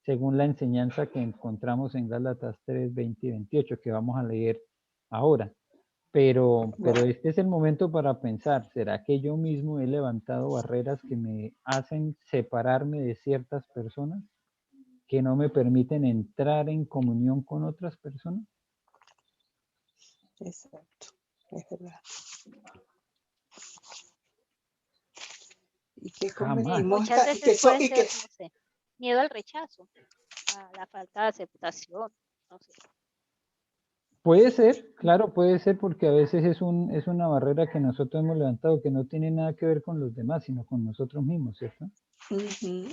Speaker 1: según la enseñanza que encontramos en Gálatas 3, 20 y 28, que vamos a leer ahora. Pero este es el momento para pensar, ¿será que yo mismo he levantado barreras que me hacen separarme de ciertas personas, que no me permiten entrar en comunión con otras personas?
Speaker 2: Exacto, es verdad. Y que
Speaker 1: Jamás.
Speaker 2: convenimos
Speaker 6: Muchas
Speaker 2: y que
Speaker 6: veces puede
Speaker 2: y que
Speaker 6: ser, no sé, miedo al rechazo, a la falta de aceptación, no sé.
Speaker 1: Puede ser, claro, puede ser, porque a veces es una barrera que nosotros hemos levantado que no tiene nada que ver con los demás, sino con nosotros mismos, ¿cierto?
Speaker 2: Ujú,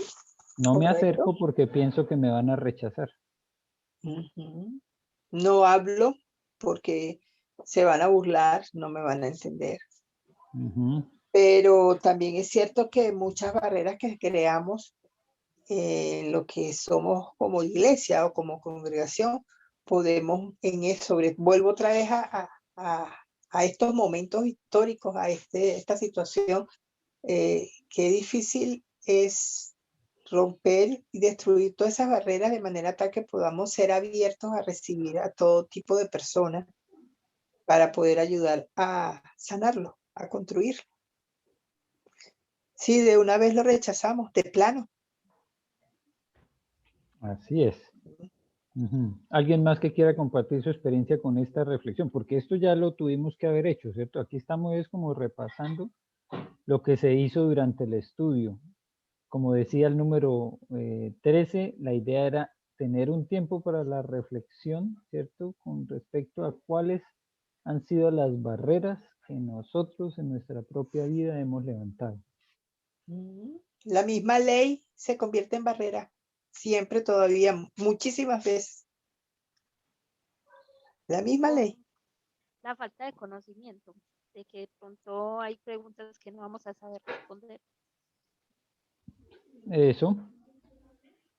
Speaker 1: No me
Speaker 2: correcto.
Speaker 1: acerco porque pienso que me van a rechazar.
Speaker 2: Ujú. No hablo porque se van a burlar, no me van a entender.
Speaker 1: Ujú.
Speaker 2: Pero también es cierto que muchas barreras que creamos en lo que somos como iglesia o como congregación, podemos vuelvo otra vez a estos momentos históricos, a esta situación, qué difícil es romper y destruir todas esas barreras de manera tal que podamos ser abiertos a recibir a todo tipo de personas para poder ayudar a sanarlo, a construirlo. Sí, de una vez lo rechazamos, de plano.
Speaker 1: Así es. Ujú. ¿Alguien más que quiera compartir su experiencia con esta reflexión? Porque esto ya lo tuvimos que haber hecho, ¿cierto? Aquí estamos es como repasando lo que se hizo durante el estudio. Como decía el número 13, la idea era tener un tiempo para la reflexión, ¿cierto? Con respecto a cuáles han sido las barreras que nosotros en nuestra propia vida hemos levantado.
Speaker 2: La misma ley se convierte en barrera, siempre, todavía, muchísimas veces. La misma ley.
Speaker 6: La falta de conocimiento, de que de pronto hay preguntas que no vamos a saber responder.
Speaker 1: Eso.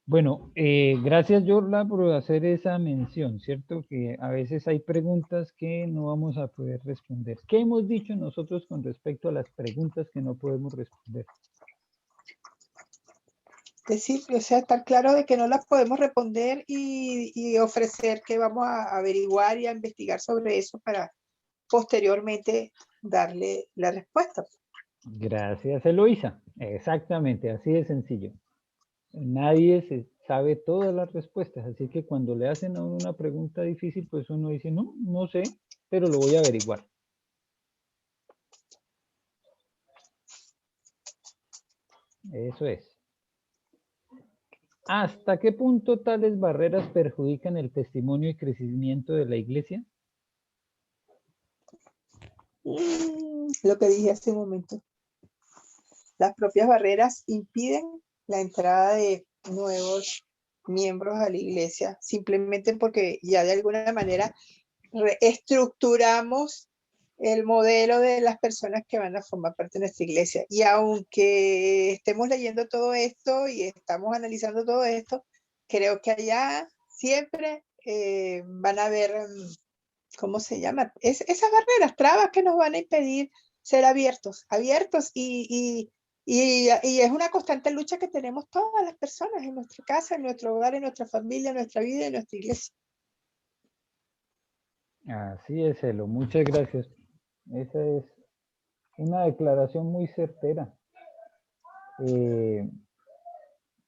Speaker 1: Bueno, gracias Yorla por hacer esa mención, ¿cierto? Que a veces hay preguntas que no vamos a poder responder. ¿Qué hemos dicho nosotros con respecto a las preguntas que no podemos responder?
Speaker 2: Decir, o sea, estar claro de que no las podemos responder y ofrecer que vamos a averiguar y a investigar sobre eso para posteriormente darle la respuesta.
Speaker 1: Gracias, Eloísa. Exactamente, así de sencillo. Nadie sabe todas las respuestas, así que cuando le hacen a uno una pregunta difícil, pues uno dice, no sé, pero lo voy a averiguar. Eso es. ¿Hasta qué punto tales barreras perjudican el testimonio y crecimiento de la iglesia?
Speaker 2: Lo que dije hace un momento. Las propias barreras impiden la entrada de nuevos miembros a la iglesia, simplemente porque ya de alguna manera reestructuramos el modelo de las personas que van a formar parte de nuestra iglesia. Y aunque estemos leyendo todo esto y estamos analizando todo esto, creo que allá siempre van a haber, ¿cómo se llama? Esas barreras, trabas que nos van a impedir ser abiertos y es una constante lucha que tenemos todas las personas en nuestra casa, en nuestro hogar, en nuestra familia, en nuestra vida, en nuestra iglesia.
Speaker 1: Así es, Elo. Muchas gracias. Esa es una declaración muy certera.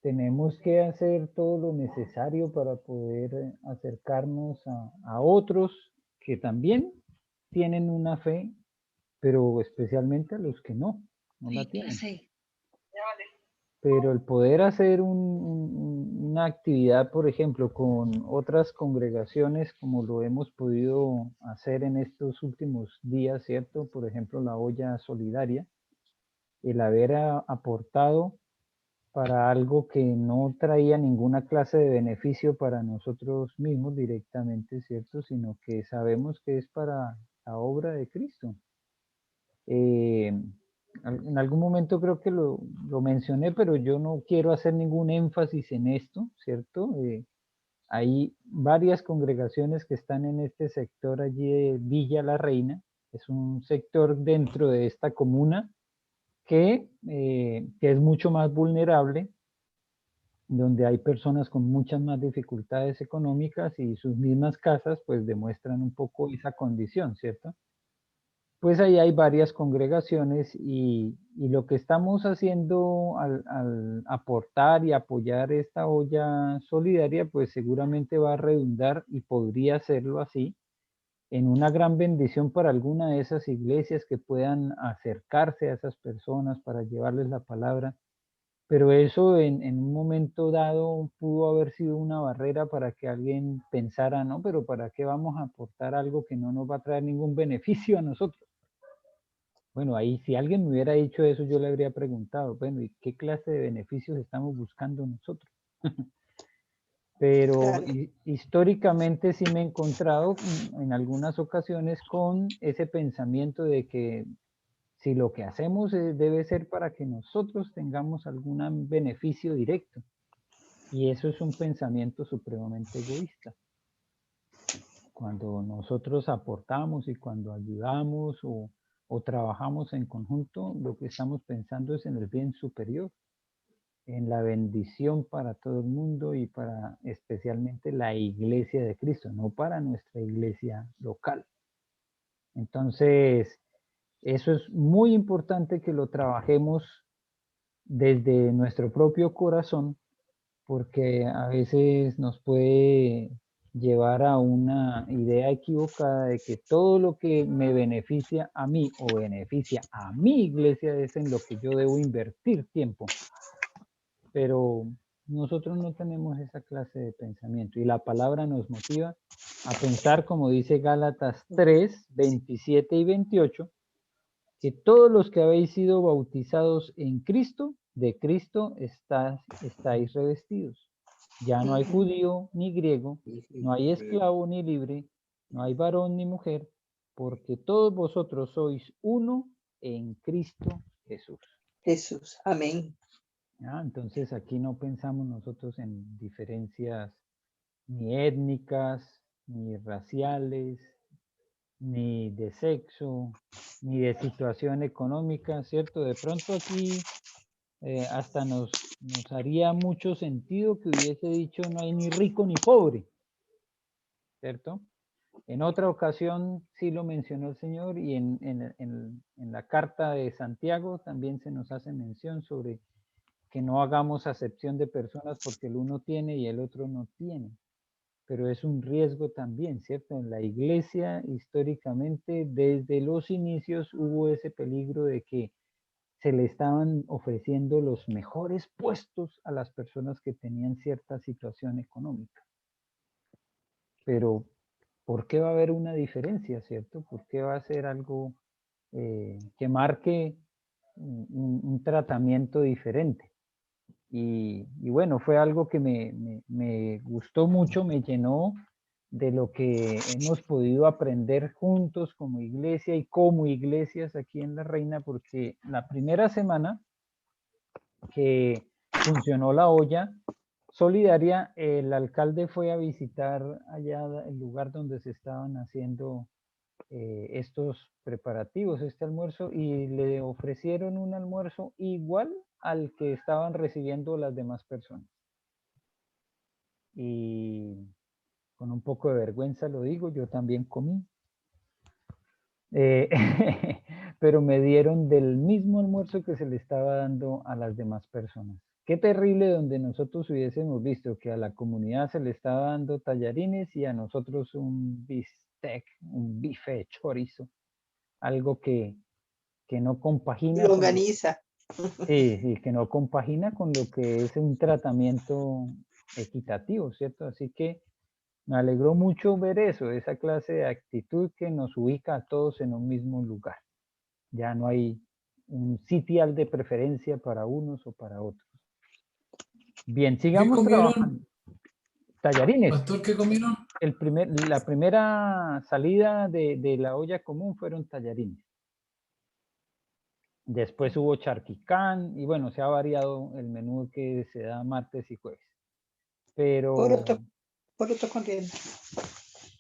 Speaker 1: Tenemos que hacer todo lo necesario para poder acercarnos a otros que también tienen una fe, pero especialmente a los que no la tienen.
Speaker 4: Sí.
Speaker 1: Pero el poder hacer una actividad, por ejemplo, con otras congregaciones, como lo hemos podido hacer en estos últimos días, ¿cierto? Por ejemplo, la olla solidaria, el haber aportado para algo que no traía ninguna clase de beneficio para nosotros mismos directamente, ¿cierto? Sino que sabemos que es para la obra de Cristo. En algún momento creo que lo mencioné, pero yo no quiero hacer ningún énfasis en esto, ¿cierto? Hay varias congregaciones que están en este sector allí de Villa La Reina. Es un sector dentro de esta comuna que es mucho más vulnerable, donde hay personas con muchas más dificultades económicas y sus mismas casas pues demuestran un poco esa condición, ¿cierto? Pues ahí hay varias congregaciones y lo que estamos haciendo al aportar y apoyar esta olla solidaria, pues seguramente va a redundar y podría hacerlo así en una gran bendición para alguna de esas iglesias que puedan acercarse a esas personas para llevarles la palabra. Pero eso en un momento dado pudo haber sido una barrera para que alguien pensara, no, pero ¿para qué vamos a aportar algo que no nos va a traer ningún beneficio a nosotros? Bueno, ahí si alguien me hubiera dicho eso, yo le habría preguntado, bueno, ¿y qué clase de beneficios estamos buscando nosotros? Pero
Speaker 2: Claro.
Speaker 1: históricamente sí me he encontrado en algunas ocasiones con ese pensamiento de que si lo que hacemos debe ser para que nosotros tengamos algún beneficio directo. Y eso es un pensamiento supremamente egoísta. Cuando nosotros aportamos y cuando ayudamos o trabajamos en conjunto, lo que estamos pensando es en el bien superior, en la bendición para todo el mundo y para especialmente la iglesia de Cristo, no para nuestra iglesia local. Entonces, eso es muy importante que lo trabajemos desde nuestro propio corazón, porque a veces nos puede llevar a una idea equivocada de que todo lo que me beneficia a mí o beneficia a mi iglesia es en lo que yo debo invertir tiempo. Pero nosotros no tenemos esa clase de pensamiento y la palabra nos motiva a pensar, como dice Gálatas 3, 27 y 28, que todos los que habéis sido bautizados en Cristo, de Cristo estáis revestidos. Ya no hay judío ni griego, no hay esclavo ni libre, no hay varón ni mujer, porque todos vosotros sois uno en Cristo Jesús.
Speaker 2: Jesús, amén.
Speaker 1: Entonces aquí no pensamos nosotros en diferencias ni étnicas, ni raciales, ni de sexo, ni de situación económica, ¿cierto? De pronto aquí hasta nos haría mucho sentido que hubiese dicho no hay ni rico ni pobre, ¿cierto? En otra ocasión sí lo mencionó el Señor y en la carta de Santiago también se nos hace mención sobre que no hagamos acepción de personas porque el uno tiene y el otro no tiene. Pero es un riesgo también, ¿cierto? En la iglesia, históricamente, desde los inicios hubo ese peligro de que se le estaban ofreciendo los mejores puestos a las personas que tenían cierta situación económica. Pero, ¿por qué va a haber una diferencia, cierto? ¿Por qué va a ser algo que marque un tratamiento diferente? Y bueno, fue algo que me gustó mucho, me llenó de lo que hemos podido aprender juntos como iglesia y como iglesias aquí en La Reina, porque la primera semana que funcionó la olla solidaria, el alcalde fue a visitar allá el lugar donde se estaban haciendo estos preparativos, este almuerzo, y le ofrecieron un almuerzo igual al que estaban recibiendo las demás personas. Y con un poco de vergüenza lo digo, yo también comí. Pero me dieron del mismo almuerzo que se le estaba dando a las demás personas. Qué terrible donde nosotros hubiésemos visto que a la comunidad se le estaba dando tallarines y a nosotros un bistec, un bife de chorizo, algo que no compagina con
Speaker 2: Longaniza.
Speaker 1: sí, que no compagina con lo que es un tratamiento equitativo, ¿cierto? Así que me alegró mucho ver eso, esa clase de actitud que nos ubica a todos en un mismo lugar. Ya no hay un sitial de preferencia para unos o para otros. Bien,
Speaker 7: ¿Qué
Speaker 1: sigamos
Speaker 7: comieron?
Speaker 1: trabajando. Tallarines.
Speaker 7: Pastor, ¿qué comieron?
Speaker 1: La primera salida de la olla común fueron tallarines. Después hubo charquicán y bueno, se ha variado el menú que se da martes y jueves. Pero
Speaker 2: Porotos con rienda.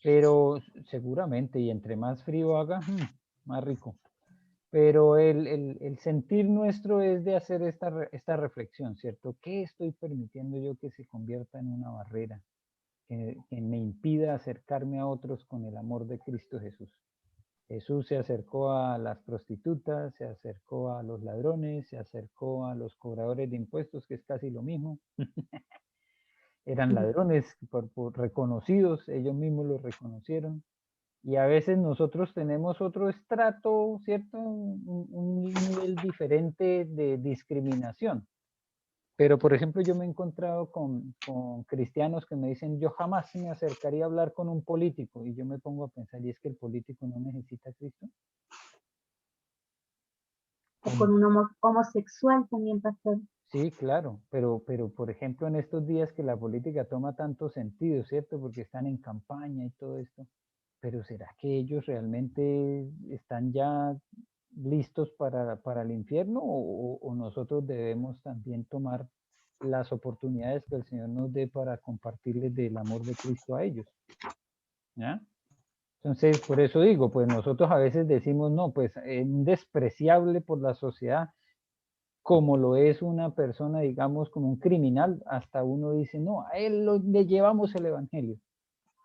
Speaker 1: Pero seguramente, y entre más frío haga, más rico. Pero el sentir nuestro es de hacer esta reflexión, ¿cierto? ¿Qué estoy permitiendo yo que se convierta en una barrera? Que me impida acercarme a otros con el amor de Cristo Jesús. Jesús se acercó a las prostitutas, se acercó a los ladrones, se acercó a los cobradores de impuestos, que es casi lo mismo. Eran ladrones por reconocidos, ellos mismos los reconocieron. Y a veces nosotros tenemos otro estrato, ¿cierto? Un nivel diferente de discriminación. Pero, por ejemplo, yo me he encontrado con cristianos que me dicen, yo jamás me acercaría a hablar con un político. Y yo me pongo a pensar, ¿y es que el político no necesita a Cristo?
Speaker 5: O con un homosexual también, pastor.
Speaker 1: Sí, claro, pero por ejemplo en estos días que la política toma tanto sentido, ¿cierto? Porque están en campaña y todo esto, pero ¿será que ellos realmente están ya listos para el infierno o nosotros debemos también tomar las oportunidades que el Señor nos dé para compartirles del amor de Cristo a ellos? ¿Ya? Entonces, por eso digo, pues nosotros a veces decimos, no, pues es despreciable por la sociedad, como lo es una persona, digamos, como un criminal, hasta uno dice, no, a él le llevamos el evangelio,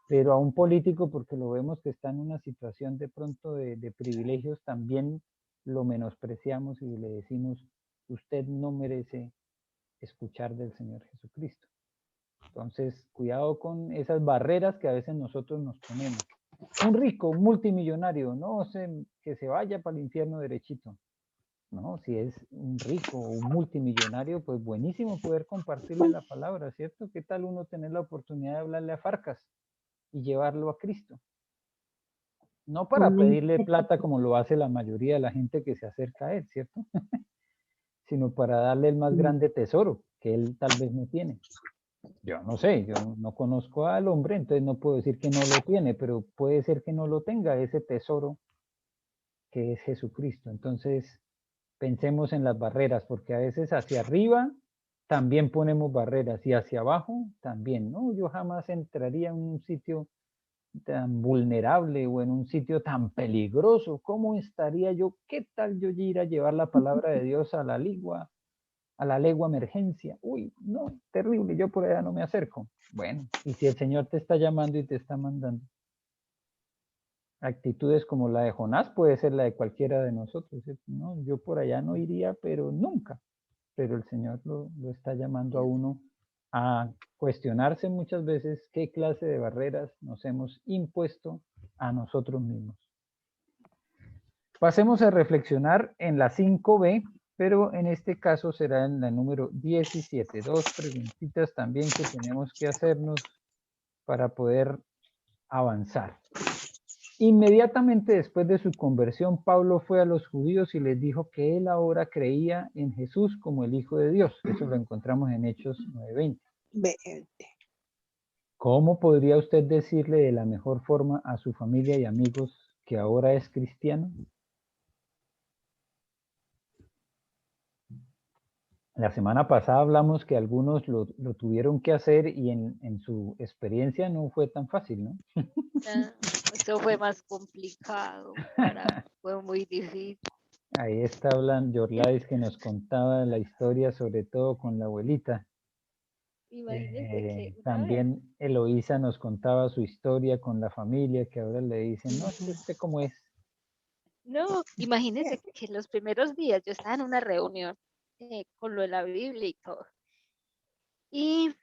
Speaker 1: pero a un político, porque lo vemos que está en una situación de pronto de privilegios, también lo menospreciamos y le decimos, usted no merece escuchar del Señor Jesucristo. Entonces, cuidado con esas barreras que a veces nosotros nos ponemos. Un rico, un multimillonario, no sé, que se vaya para el infierno derechito. No, si es un rico o un multimillonario, pues buenísimo poder compartirle la palabra, ¿cierto? ¿Qué tal uno tener la oportunidad de hablarle a Farcas y llevarlo a Cristo? No para
Speaker 5: Amén.
Speaker 1: pedirle plata como lo hace la mayoría de la gente que se acerca a él, ¿cierto? Sino para darle el más grande tesoro que él tal vez no tiene. Yo no sé, yo no conozco al hombre, entonces no puedo decir que no lo tiene, pero puede ser que no lo tenga, ese tesoro que es Jesucristo. Entonces, pensemos en las barreras, porque a veces hacia arriba también ponemos barreras y hacia abajo también, ¿no? Yo jamás entraría en un sitio tan vulnerable o en un sitio tan peligroso. ¿Cómo estaría yo? ¿Qué tal yo ir a llevar la palabra de Dios a la legua emergencia? Uy, no, terrible, yo por allá no me acerco. Bueno, y si el Señor te está llamando y te está mandando, actitudes como la de Jonás puede ser la de cualquiera de nosotros, ¿cierto? No, yo por allá no iría, pero nunca. Pero el Señor lo está llamando a uno a cuestionarse muchas veces qué clase de barreras nos hemos impuesto a nosotros mismos. Pasemos a reflexionar en la 5B, pero en este caso será en la número 17. Dos preguntitas también que tenemos que hacernos para poder avanzar. Inmediatamente después de su conversión, Pablo fue a los judíos y les dijo que él ahora creía en Jesús como el Hijo de Dios. Eso lo encontramos en Hechos 9:20. ¿Cómo podría usted decirle de la mejor forma a su familia y amigos que ahora es cristiano? La semana pasada hablamos que algunos lo tuvieron que hacer y en su experiencia no fue tan fácil, ¿no?
Speaker 6: Eso fue más complicado, fue muy difícil.
Speaker 1: Ahí está hablando Yorlais que nos contaba la historia, sobre todo con la abuelita.
Speaker 6: Imagínense que una vez,
Speaker 1: También Eloísa nos contaba su historia con la familia, que ahora le dicen, no, es que usted cómo es.
Speaker 6: no, imagínense que los primeros días yo estaba en una reunión con lo de la Biblia y todo. Y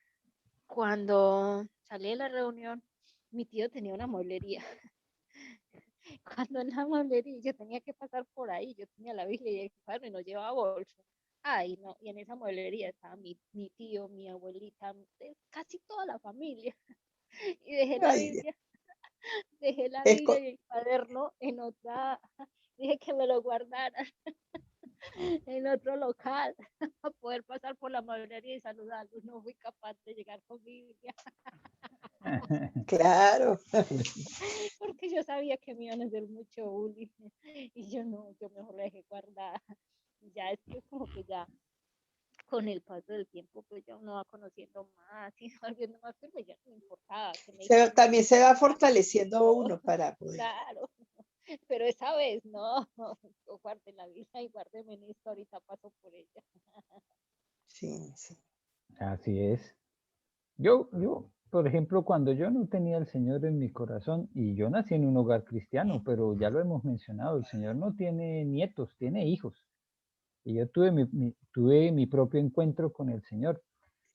Speaker 6: cuando salí de la reunión, mi tío tenía una mueblería. Cuando en la mueblería yo tenía que pasar por ahí, yo tenía la Biblia y el cuaderno y no llevaba bolso. Ay, no, y en esa mueblería estaba mi tío, mi abuelita, casi toda la familia. Y dejé la Biblia y el cuaderno en otra, dije que me lo guardaran. en otro local a poder pasar por la mayoría y saludarlos. No fui capaz de llegar con mi Biblia
Speaker 2: Claro.
Speaker 6: porque yo sabía que me iban a hacer mucho bullying y yo no, yo mejor la dejé guardada. Ya es que como que ya con el paso del tiempo pues ya uno va conociendo más y va viendo más, pero ya no me importaba. Que me
Speaker 2: También se va fortaleciendo uno para poder.
Speaker 6: Claro, pero esa vez no, yo guardé la Biblia y guardé en esto, ahorita paso por ella.
Speaker 2: Sí, sí.
Speaker 1: Así es. Yo, por ejemplo, cuando yo no tenía al Señor en mi corazón, y yo nací en un hogar cristiano, pero ya lo hemos mencionado, el Señor no tiene nietos, tiene hijos. Y yo tuve mi propio encuentro con el Señor.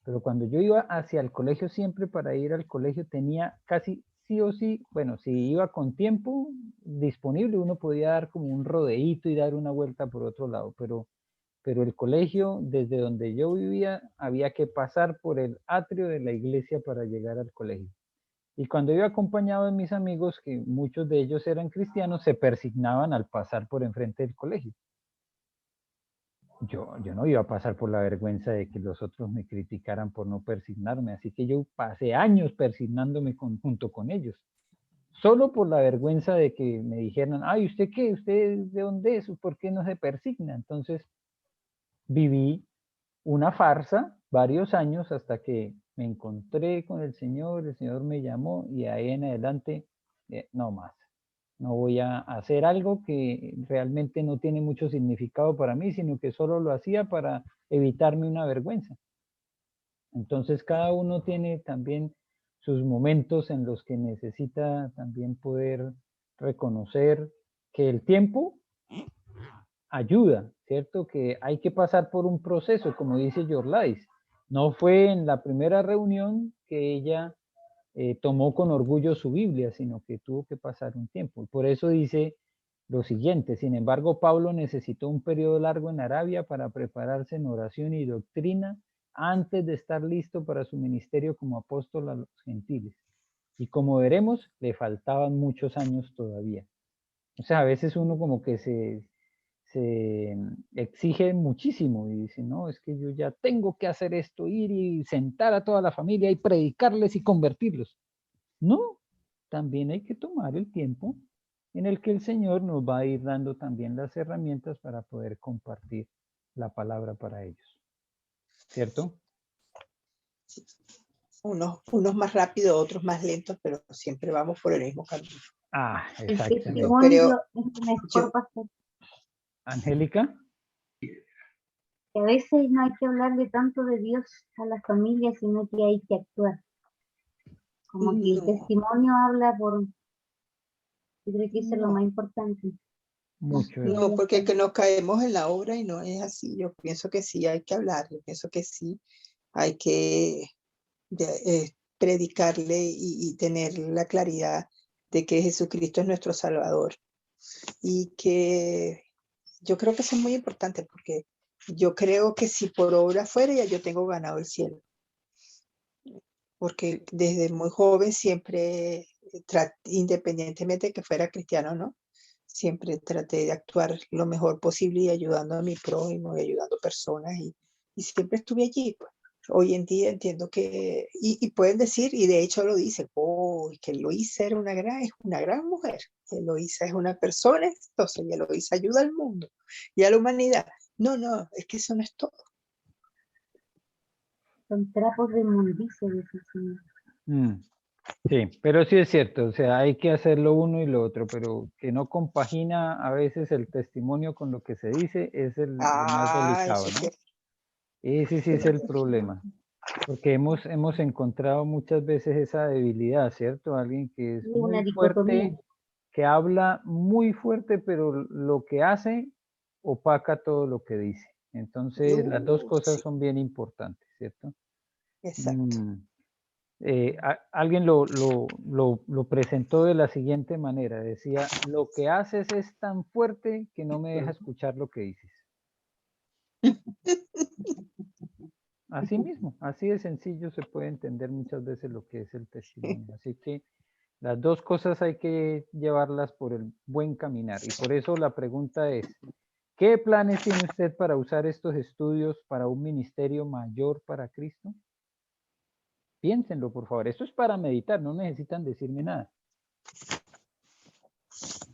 Speaker 1: Pero cuando yo iba hacia el colegio, siempre para ir al colegio tenía casi sí o sí, bueno, si iba con tiempo disponible, uno podía dar como un rodeíto y dar una vuelta por otro lado, pero el colegio, desde donde yo vivía, había que pasar por el atrio de la iglesia para llegar al colegio. Y cuando iba acompañado de mis amigos, que muchos de ellos eran cristianos, se persignaban al pasar por enfrente del colegio. Yo no iba a pasar por la vergüenza de que los otros me criticaran por no persignarme, así que yo pasé años persignándome junto con ellos, solo por la vergüenza de que me dijeran, ay, ¿usted qué? ¿Usted de dónde es? ¿Por qué no se persigna? Entonces viví una farsa varios años hasta que me encontré con el Señor me llamó y ahí en adelante, no más. No voy a hacer algo que realmente no tiene mucho significado para mí, sino que solo lo hacía para evitarme una vergüenza. Entonces cada uno tiene también sus momentos en los que necesita también poder reconocer que el tiempo ayuda, ¿cierto? Que hay que pasar por un proceso, como dice Yorlais. No fue en la primera reunión que ella tomó con orgullo su Biblia, sino que tuvo que pasar un tiempo. Y por eso dice lo siguiente, sin embargo, Pablo necesitó un periodo largo en Arabia para prepararse en oración y doctrina antes de estar listo para su ministerio como apóstol a los gentiles. Y como veremos, le faltaban muchos años todavía. O sea, a veces uno como que se exige muchísimo y dice, no, es que yo ya tengo que hacer esto, ir y sentar a toda la familia y predicarles y convertirlos. No, también hay que tomar el tiempo en el que el Señor nos va a ir dando también las herramientas para poder compartir la palabra para ellos. ¿Cierto?
Speaker 2: Unos más rápidos, otros más lentos, pero siempre vamos por el mismo camino.
Speaker 1: Ah,
Speaker 5: El
Speaker 1: exactamente.
Speaker 5: testimonio es lo mejor, pastor.
Speaker 1: Angélica.
Speaker 5: Que a veces no hay que hablarle tanto de Dios a la familia, sino que hay que actuar. Como que el testimonio habla por... Yo creo que eso es lo más importante.
Speaker 1: Mucho.
Speaker 2: No, porque que nos caemos en la obra y no es así. Yo pienso que sí hay que hablar, yo pienso que sí hay que predicarle y tener la claridad de que Jesucristo es nuestro Salvador. Y que yo creo que eso es muy importante porque yo creo que si por obra fuera ya yo tengo ganado el cielo. Porque desde muy joven siempre, independientemente de que fuera cristiano o no, siempre traté de actuar lo mejor posible y ayudando a mi prójimo y ayudando personas y siempre estuve allí. Pues. Hoy en día entiendo que, y pueden decir, y de hecho lo dicen, oh, que Eloísa era es una gran mujer, Eloísa es una persona, entonces Eloísa ayuda al mundo y a la humanidad. No, no, es que eso no es todo.
Speaker 5: Son trapos de inmundicia, dice el Señor.
Speaker 1: Sí, pero sí es cierto, o sea, hay que hacer lo uno y lo otro, pero que no compagina a veces el testimonio con lo que se dice es lo más delicado, ¿no? Ese sí es el problema, porque hemos encontrado muchas veces esa debilidad, ¿cierto? Alguien que es
Speaker 5: Una
Speaker 1: muy
Speaker 5: dicotomía.
Speaker 1: fuerte, que habla muy fuerte, pero lo que hace opaca todo lo que dice. Entonces, las dos cosas
Speaker 2: Sí,
Speaker 1: son bien importantes, ¿cierto?
Speaker 2: exacto.
Speaker 1: Alguien lo presentó de la siguiente manera, decía, lo que haces es tan fuerte que no me deja escuchar lo que dices. Así mismo, así de sencillo se puede entender muchas veces lo que es el testimonio. Así que las dos cosas hay que llevarlas por el buen caminar. Y por eso la pregunta es, ¿Qué planes tiene usted para usar estos estudios para un ministerio mayor para Cristo? Piénsenlo, por favor. Esto es para meditar, no necesitan decirme nada.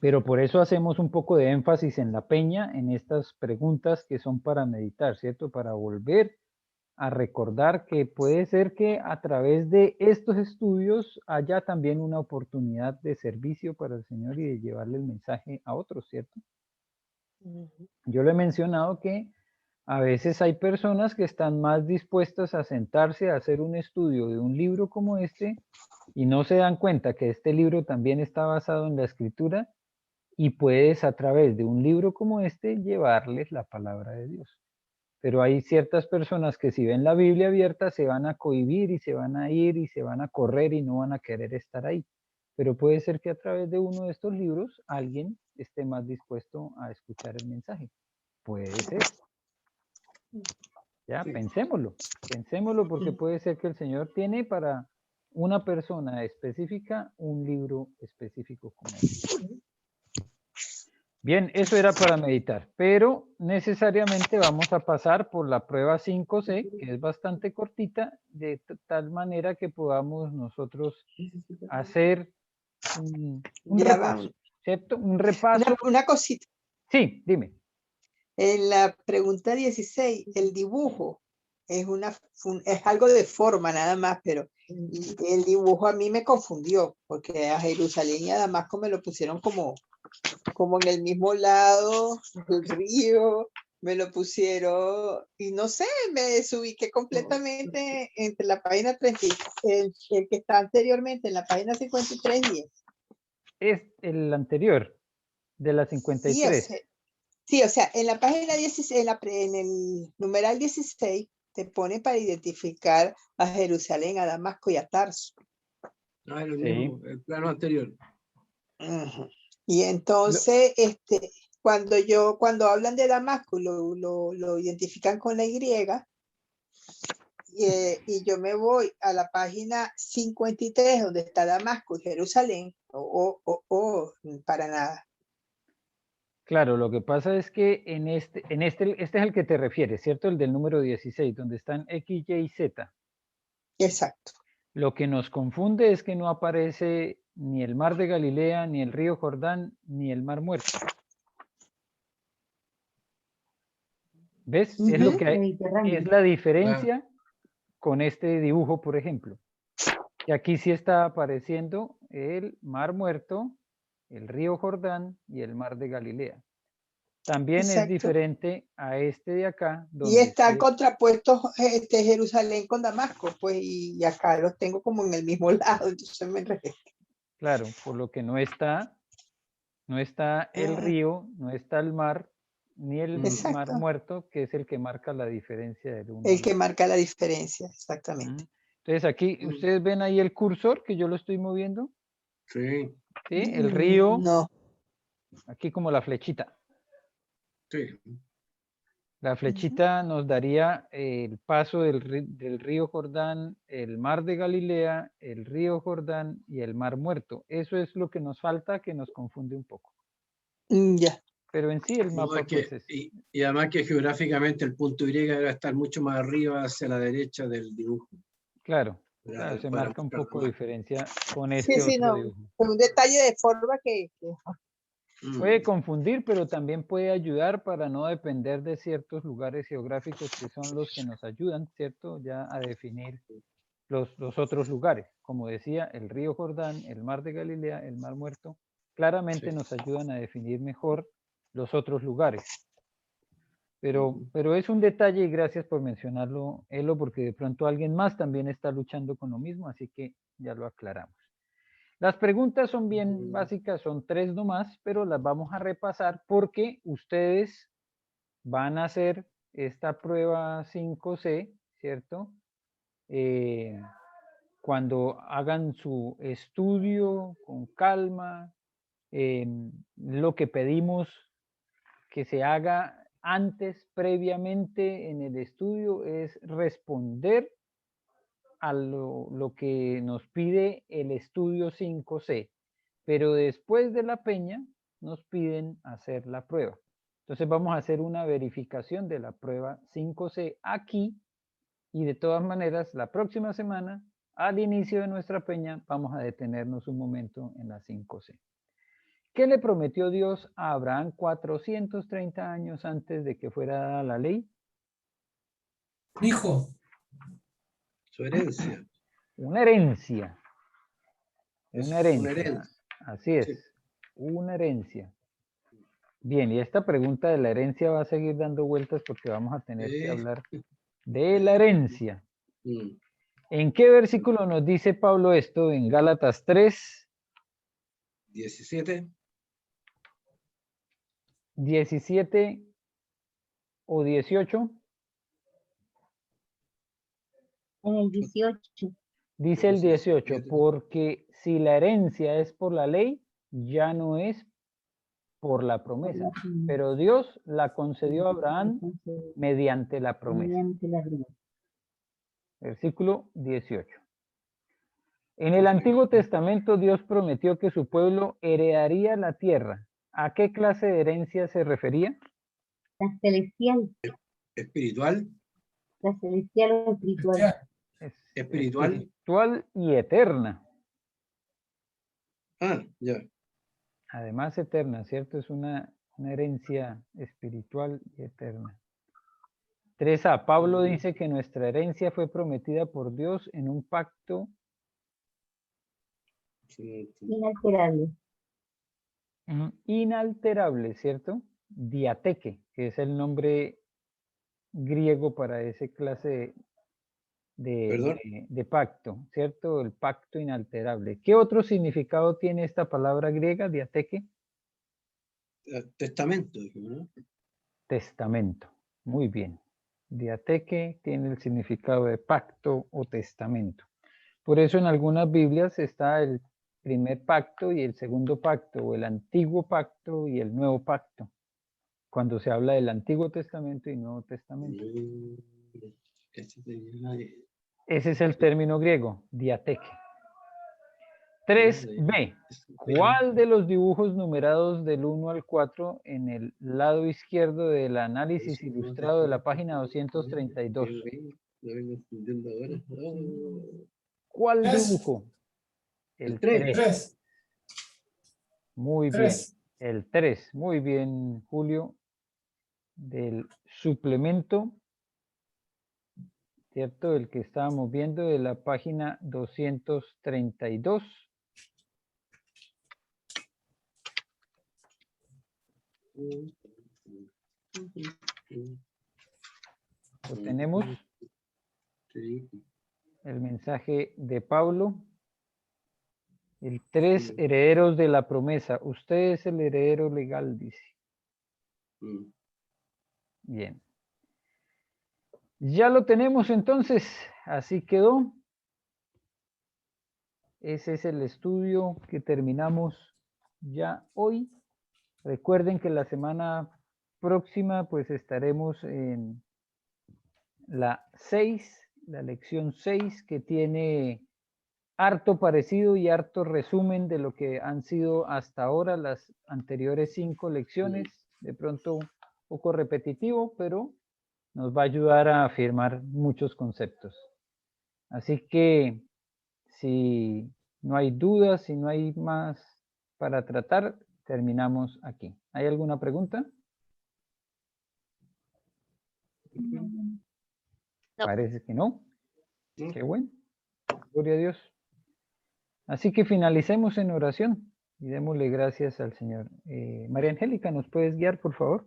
Speaker 1: Pero por eso hacemos un poco de énfasis en la peña, en estas preguntas que son para meditar, ¿cierto? Para volver a recordar que puede ser que a través de estos estudios haya también una oportunidad de servicio para el Señor y de llevarle el mensaje a otros, ¿cierto? Yo le he mencionado que a veces hay personas que están más dispuestas a sentarse a hacer un estudio de un libro como este y no se dan cuenta que este libro también está basado en la Escritura y puedes a través de un libro como este llevarles la palabra de Dios. Pero hay ciertas personas que si ven la Biblia abierta se van a cohibir y se van a ir y se van a correr y no van a querer estar ahí. Pero puede ser que a través de uno de estos libros alguien esté más dispuesto a escuchar el mensaje. Puede ser. Ya,
Speaker 3: Sí.
Speaker 1: pensémoslo porque puede ser que el Señor tiene para una persona específica un libro específico como este. Bien, eso era para meditar, pero necesariamente vamos a pasar por la prueba 5C, que es bastante cortita, de tal manera que podamos nosotros hacer un
Speaker 2: Ya
Speaker 1: repaso,
Speaker 2: vamos.
Speaker 1: ¿cierto? Un repaso.
Speaker 2: Una cosita.
Speaker 1: Sí, dime.
Speaker 2: En la pregunta 16, el dibujo es es algo de forma nada más, pero el dibujo a mí me confundió, porque a Jerusalén y a Damasco me lo pusieron como en el mismo lado del río, me lo pusieron, y no sé, me desubiqué completamente entre la página 30, el que está anteriormente en la página 53 y
Speaker 1: Es el anterior, de la
Speaker 2: sí,
Speaker 1: 53.
Speaker 2: sí, o sea, en la página 16, en el numeral 16, te pone para identificar a Jerusalén, a Damasco y a Tarso.
Speaker 3: Ah, lo
Speaker 1: Sí.
Speaker 3: mismo, el plano anterior.
Speaker 2: Ujú. Y entonces, cuando hablan de Damasco, lo identifican con la Y, y yo me voy a la página 53, donde está Damasco y Jerusalén, para nada.
Speaker 1: Claro, lo que pasa es que este es el que te refieres, ¿cierto? El del número 16, donde están X, Y y Z.
Speaker 2: Exacto.
Speaker 1: Lo que nos confunde es que no aparece ni el mar de Galilea, ni el río Jordán, ni el mar Muerto. ¿Ves? Es lo que hay, es la diferencia con este dibujo, por ejemplo. Y aquí sí está apareciendo el mar Muerto, el río Jordán y el mar de Galilea. También es
Speaker 2: Exacto.
Speaker 1: diferente a este de acá.
Speaker 2: Y
Speaker 1: Donde
Speaker 2: están contrapuestos Jerusalén con Damasco, pues, y acá los tengo como en el mismo lado, entonces me enredé.
Speaker 1: Claro, por lo que no está el río, no está el mar, ni el mar
Speaker 2: Exacto.
Speaker 1: Muerto, que es el que marca la diferencia del uno
Speaker 2: El
Speaker 1: al
Speaker 2: que
Speaker 1: otro.
Speaker 2: marca la diferencia, exactamente.
Speaker 1: Entonces aquí, ¿ustedes ven ahí el cursor que yo lo estoy moviendo?
Speaker 3: Sí,
Speaker 1: ¿Sí? El río,
Speaker 2: No.
Speaker 1: aquí como la flechita.
Speaker 3: sí.
Speaker 1: La flechita nos daría el paso del río Jordán, el mar de Galilea, el río Jordán y el mar Muerto. Eso es lo que nos falta, que nos confunde un poco.
Speaker 2: Ya.
Speaker 1: Pero en sí el
Speaker 3: No,
Speaker 1: mapa
Speaker 3: es que,
Speaker 1: pues es...
Speaker 3: y además que geográficamente el punto Y debe estar mucho más arriba hacia la derecha del dibujo.
Speaker 1: Claro,
Speaker 3: Para
Speaker 1: se
Speaker 3: poder
Speaker 1: marca un
Speaker 3: buscar
Speaker 1: poco de
Speaker 3: más.
Speaker 1: diferencia con
Speaker 2: Sí,
Speaker 1: este
Speaker 2: sí,
Speaker 1: otro
Speaker 2: no.
Speaker 1: dibujo.
Speaker 2: Fue un detalle de forma que
Speaker 1: Puede confundir, pero también puede ayudar para no depender de ciertos lugares geográficos que son los que nos ayudan, ¿cierto? Ya a definir los otros lugares. Como decía, el río Jordán, el mar de Galilea, el mar Muerto, claramente
Speaker 3: Sí.
Speaker 1: nos ayudan a definir mejor los otros lugares. Pero es un detalle y gracias por mencionarlo, Elo, porque de pronto alguien más también está luchando con lo mismo, así que ya lo aclaramos. Las preguntas son bien básicas, son 3 nomás, pero las vamos a repasar porque ustedes van a hacer esta prueba 5C, ¿cierto? Cuando hagan su estudio con calma, lo que pedimos que se haga antes, previamente en el estudio, es responder a lo que nos pide el estudio 5C, pero después de la peña nos piden hacer la prueba. Entonces vamos a hacer una verificación de la prueba 5C aquí y de todas maneras la próxima semana, al inicio de nuestra peña, vamos a detenernos un momento en la 5C. ¿Qué le prometió Dios a Abraham 430 años antes de que fuera dada la ley?
Speaker 7: Hijo.
Speaker 3: Su herencia.
Speaker 1: Una herencia.
Speaker 3: Es
Speaker 1: Una herencia.
Speaker 3: una herencia.
Speaker 1: Así es.
Speaker 3: Sí.
Speaker 1: Una herencia. Bien, y esta pregunta de la herencia va a seguir dando vueltas porque vamos a tener que hablar de la herencia.
Speaker 3: Mm.
Speaker 1: ¿En qué versículo nos dice Pablo esto? En Gálatas 3,
Speaker 3: 17.
Speaker 1: 17 o 18.
Speaker 5: En el 18.
Speaker 1: Dice el 18,
Speaker 3: 17.
Speaker 1: porque si la herencia es por la ley, ya no es por la promesa. Pero Dios la concedió a Abraham mediante la promesa.
Speaker 5: Mediante la promesa.
Speaker 1: Versículo 18. En el Antiguo Testamento Dios prometió que su pueblo heredaría la tierra. ¿A qué clase de herencia se refería?
Speaker 5: La celestial.
Speaker 3: Espiritual.
Speaker 5: La celestial o espiritual.
Speaker 3: Espiritual.
Speaker 1: Espiritual y eterna.
Speaker 3: Ah, ya.
Speaker 1: Además eterna, ¿cierto? Es una herencia espiritual y eterna. 3a. Pablo dice que nuestra herencia fue prometida por Dios en un pacto
Speaker 5: Inalterable.
Speaker 1: inalterable, ¿cierto? Diateque, que es el nombre griego para esa clase
Speaker 3: ¿Perdón?
Speaker 1: de pacto, ¿cierto? El pacto inalterable. ¿Qué otro significado tiene esta palabra griega, diateque?
Speaker 3: Testamento, ¿no?
Speaker 1: Testamento. Muy bien. Diateque tiene el significado de pacto o testamento. Por eso en algunas Biblias está el primer pacto y el segundo pacto, o el antiguo pacto y el nuevo pacto, cuando se habla del Antiguo Testamento y Nuevo Testamento. Ese es el término griego, diateque. 3b. ¿Cuál de los dibujos numerados del 1 al 4 en el lado izquierdo del análisis ilustrado de la página 232? ¿Cuál dibujo? El 3. Muy bien. El 3. Muy bien, Julio. Del suplemento, ¿cierto? El que estábamos viendo de la página 232. Lo tenemos. El mensaje de Pablo. El 3, herederos de la promesa. Usted es el heredero legal, dice. Bien. Ya lo tenemos entonces. Así quedó. Ese es el estudio que terminamos ya hoy. Recuerden que la semana próxima pues estaremos en la 6, la lección 6, que tiene harto parecido y harto resumen de lo que han sido hasta ahora las anteriores 5 lecciones. De pronto un poco repetitivo, pero nos va a ayudar a afirmar muchos conceptos. Así que si no hay dudas, si no hay más para tratar, terminamos aquí. ¿Hay alguna pregunta?
Speaker 6: No.
Speaker 1: Parece que no. Qué bueno. Gloria a Dios. Así que finalicemos en oración y démosle gracias al Señor. María Angélica, ¿nos puedes guiar, por favor?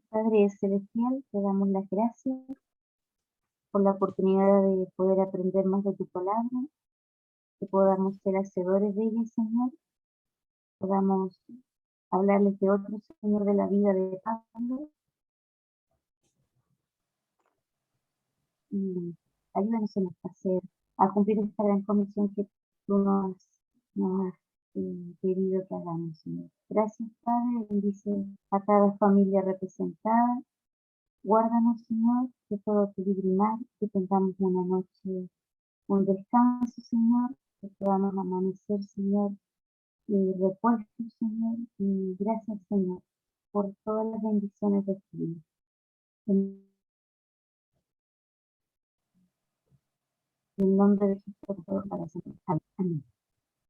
Speaker 5: Padre Celestial, te damos las gracias por la oportunidad de poder aprender más de tu palabra, que podamos ser hacedores de ella, Señor, podamos hablarles de otro, Señor, de la vida de Pablo. Y ayúdanos, Señor, a cumplir esta gran comisión que tú nos has querido que hagamos, Señor. Gracias, Padre, bendice a cada familia representada. Guárdanos, Señor, de todo peregrinar, que tengamos una noche, un descanso, Señor, que podamos amanecer, Señor, y repuesto, Señor, y gracias, Señor, por todas las bendiciones de tu vida. En nombre de Jesús, para siempre. Amén.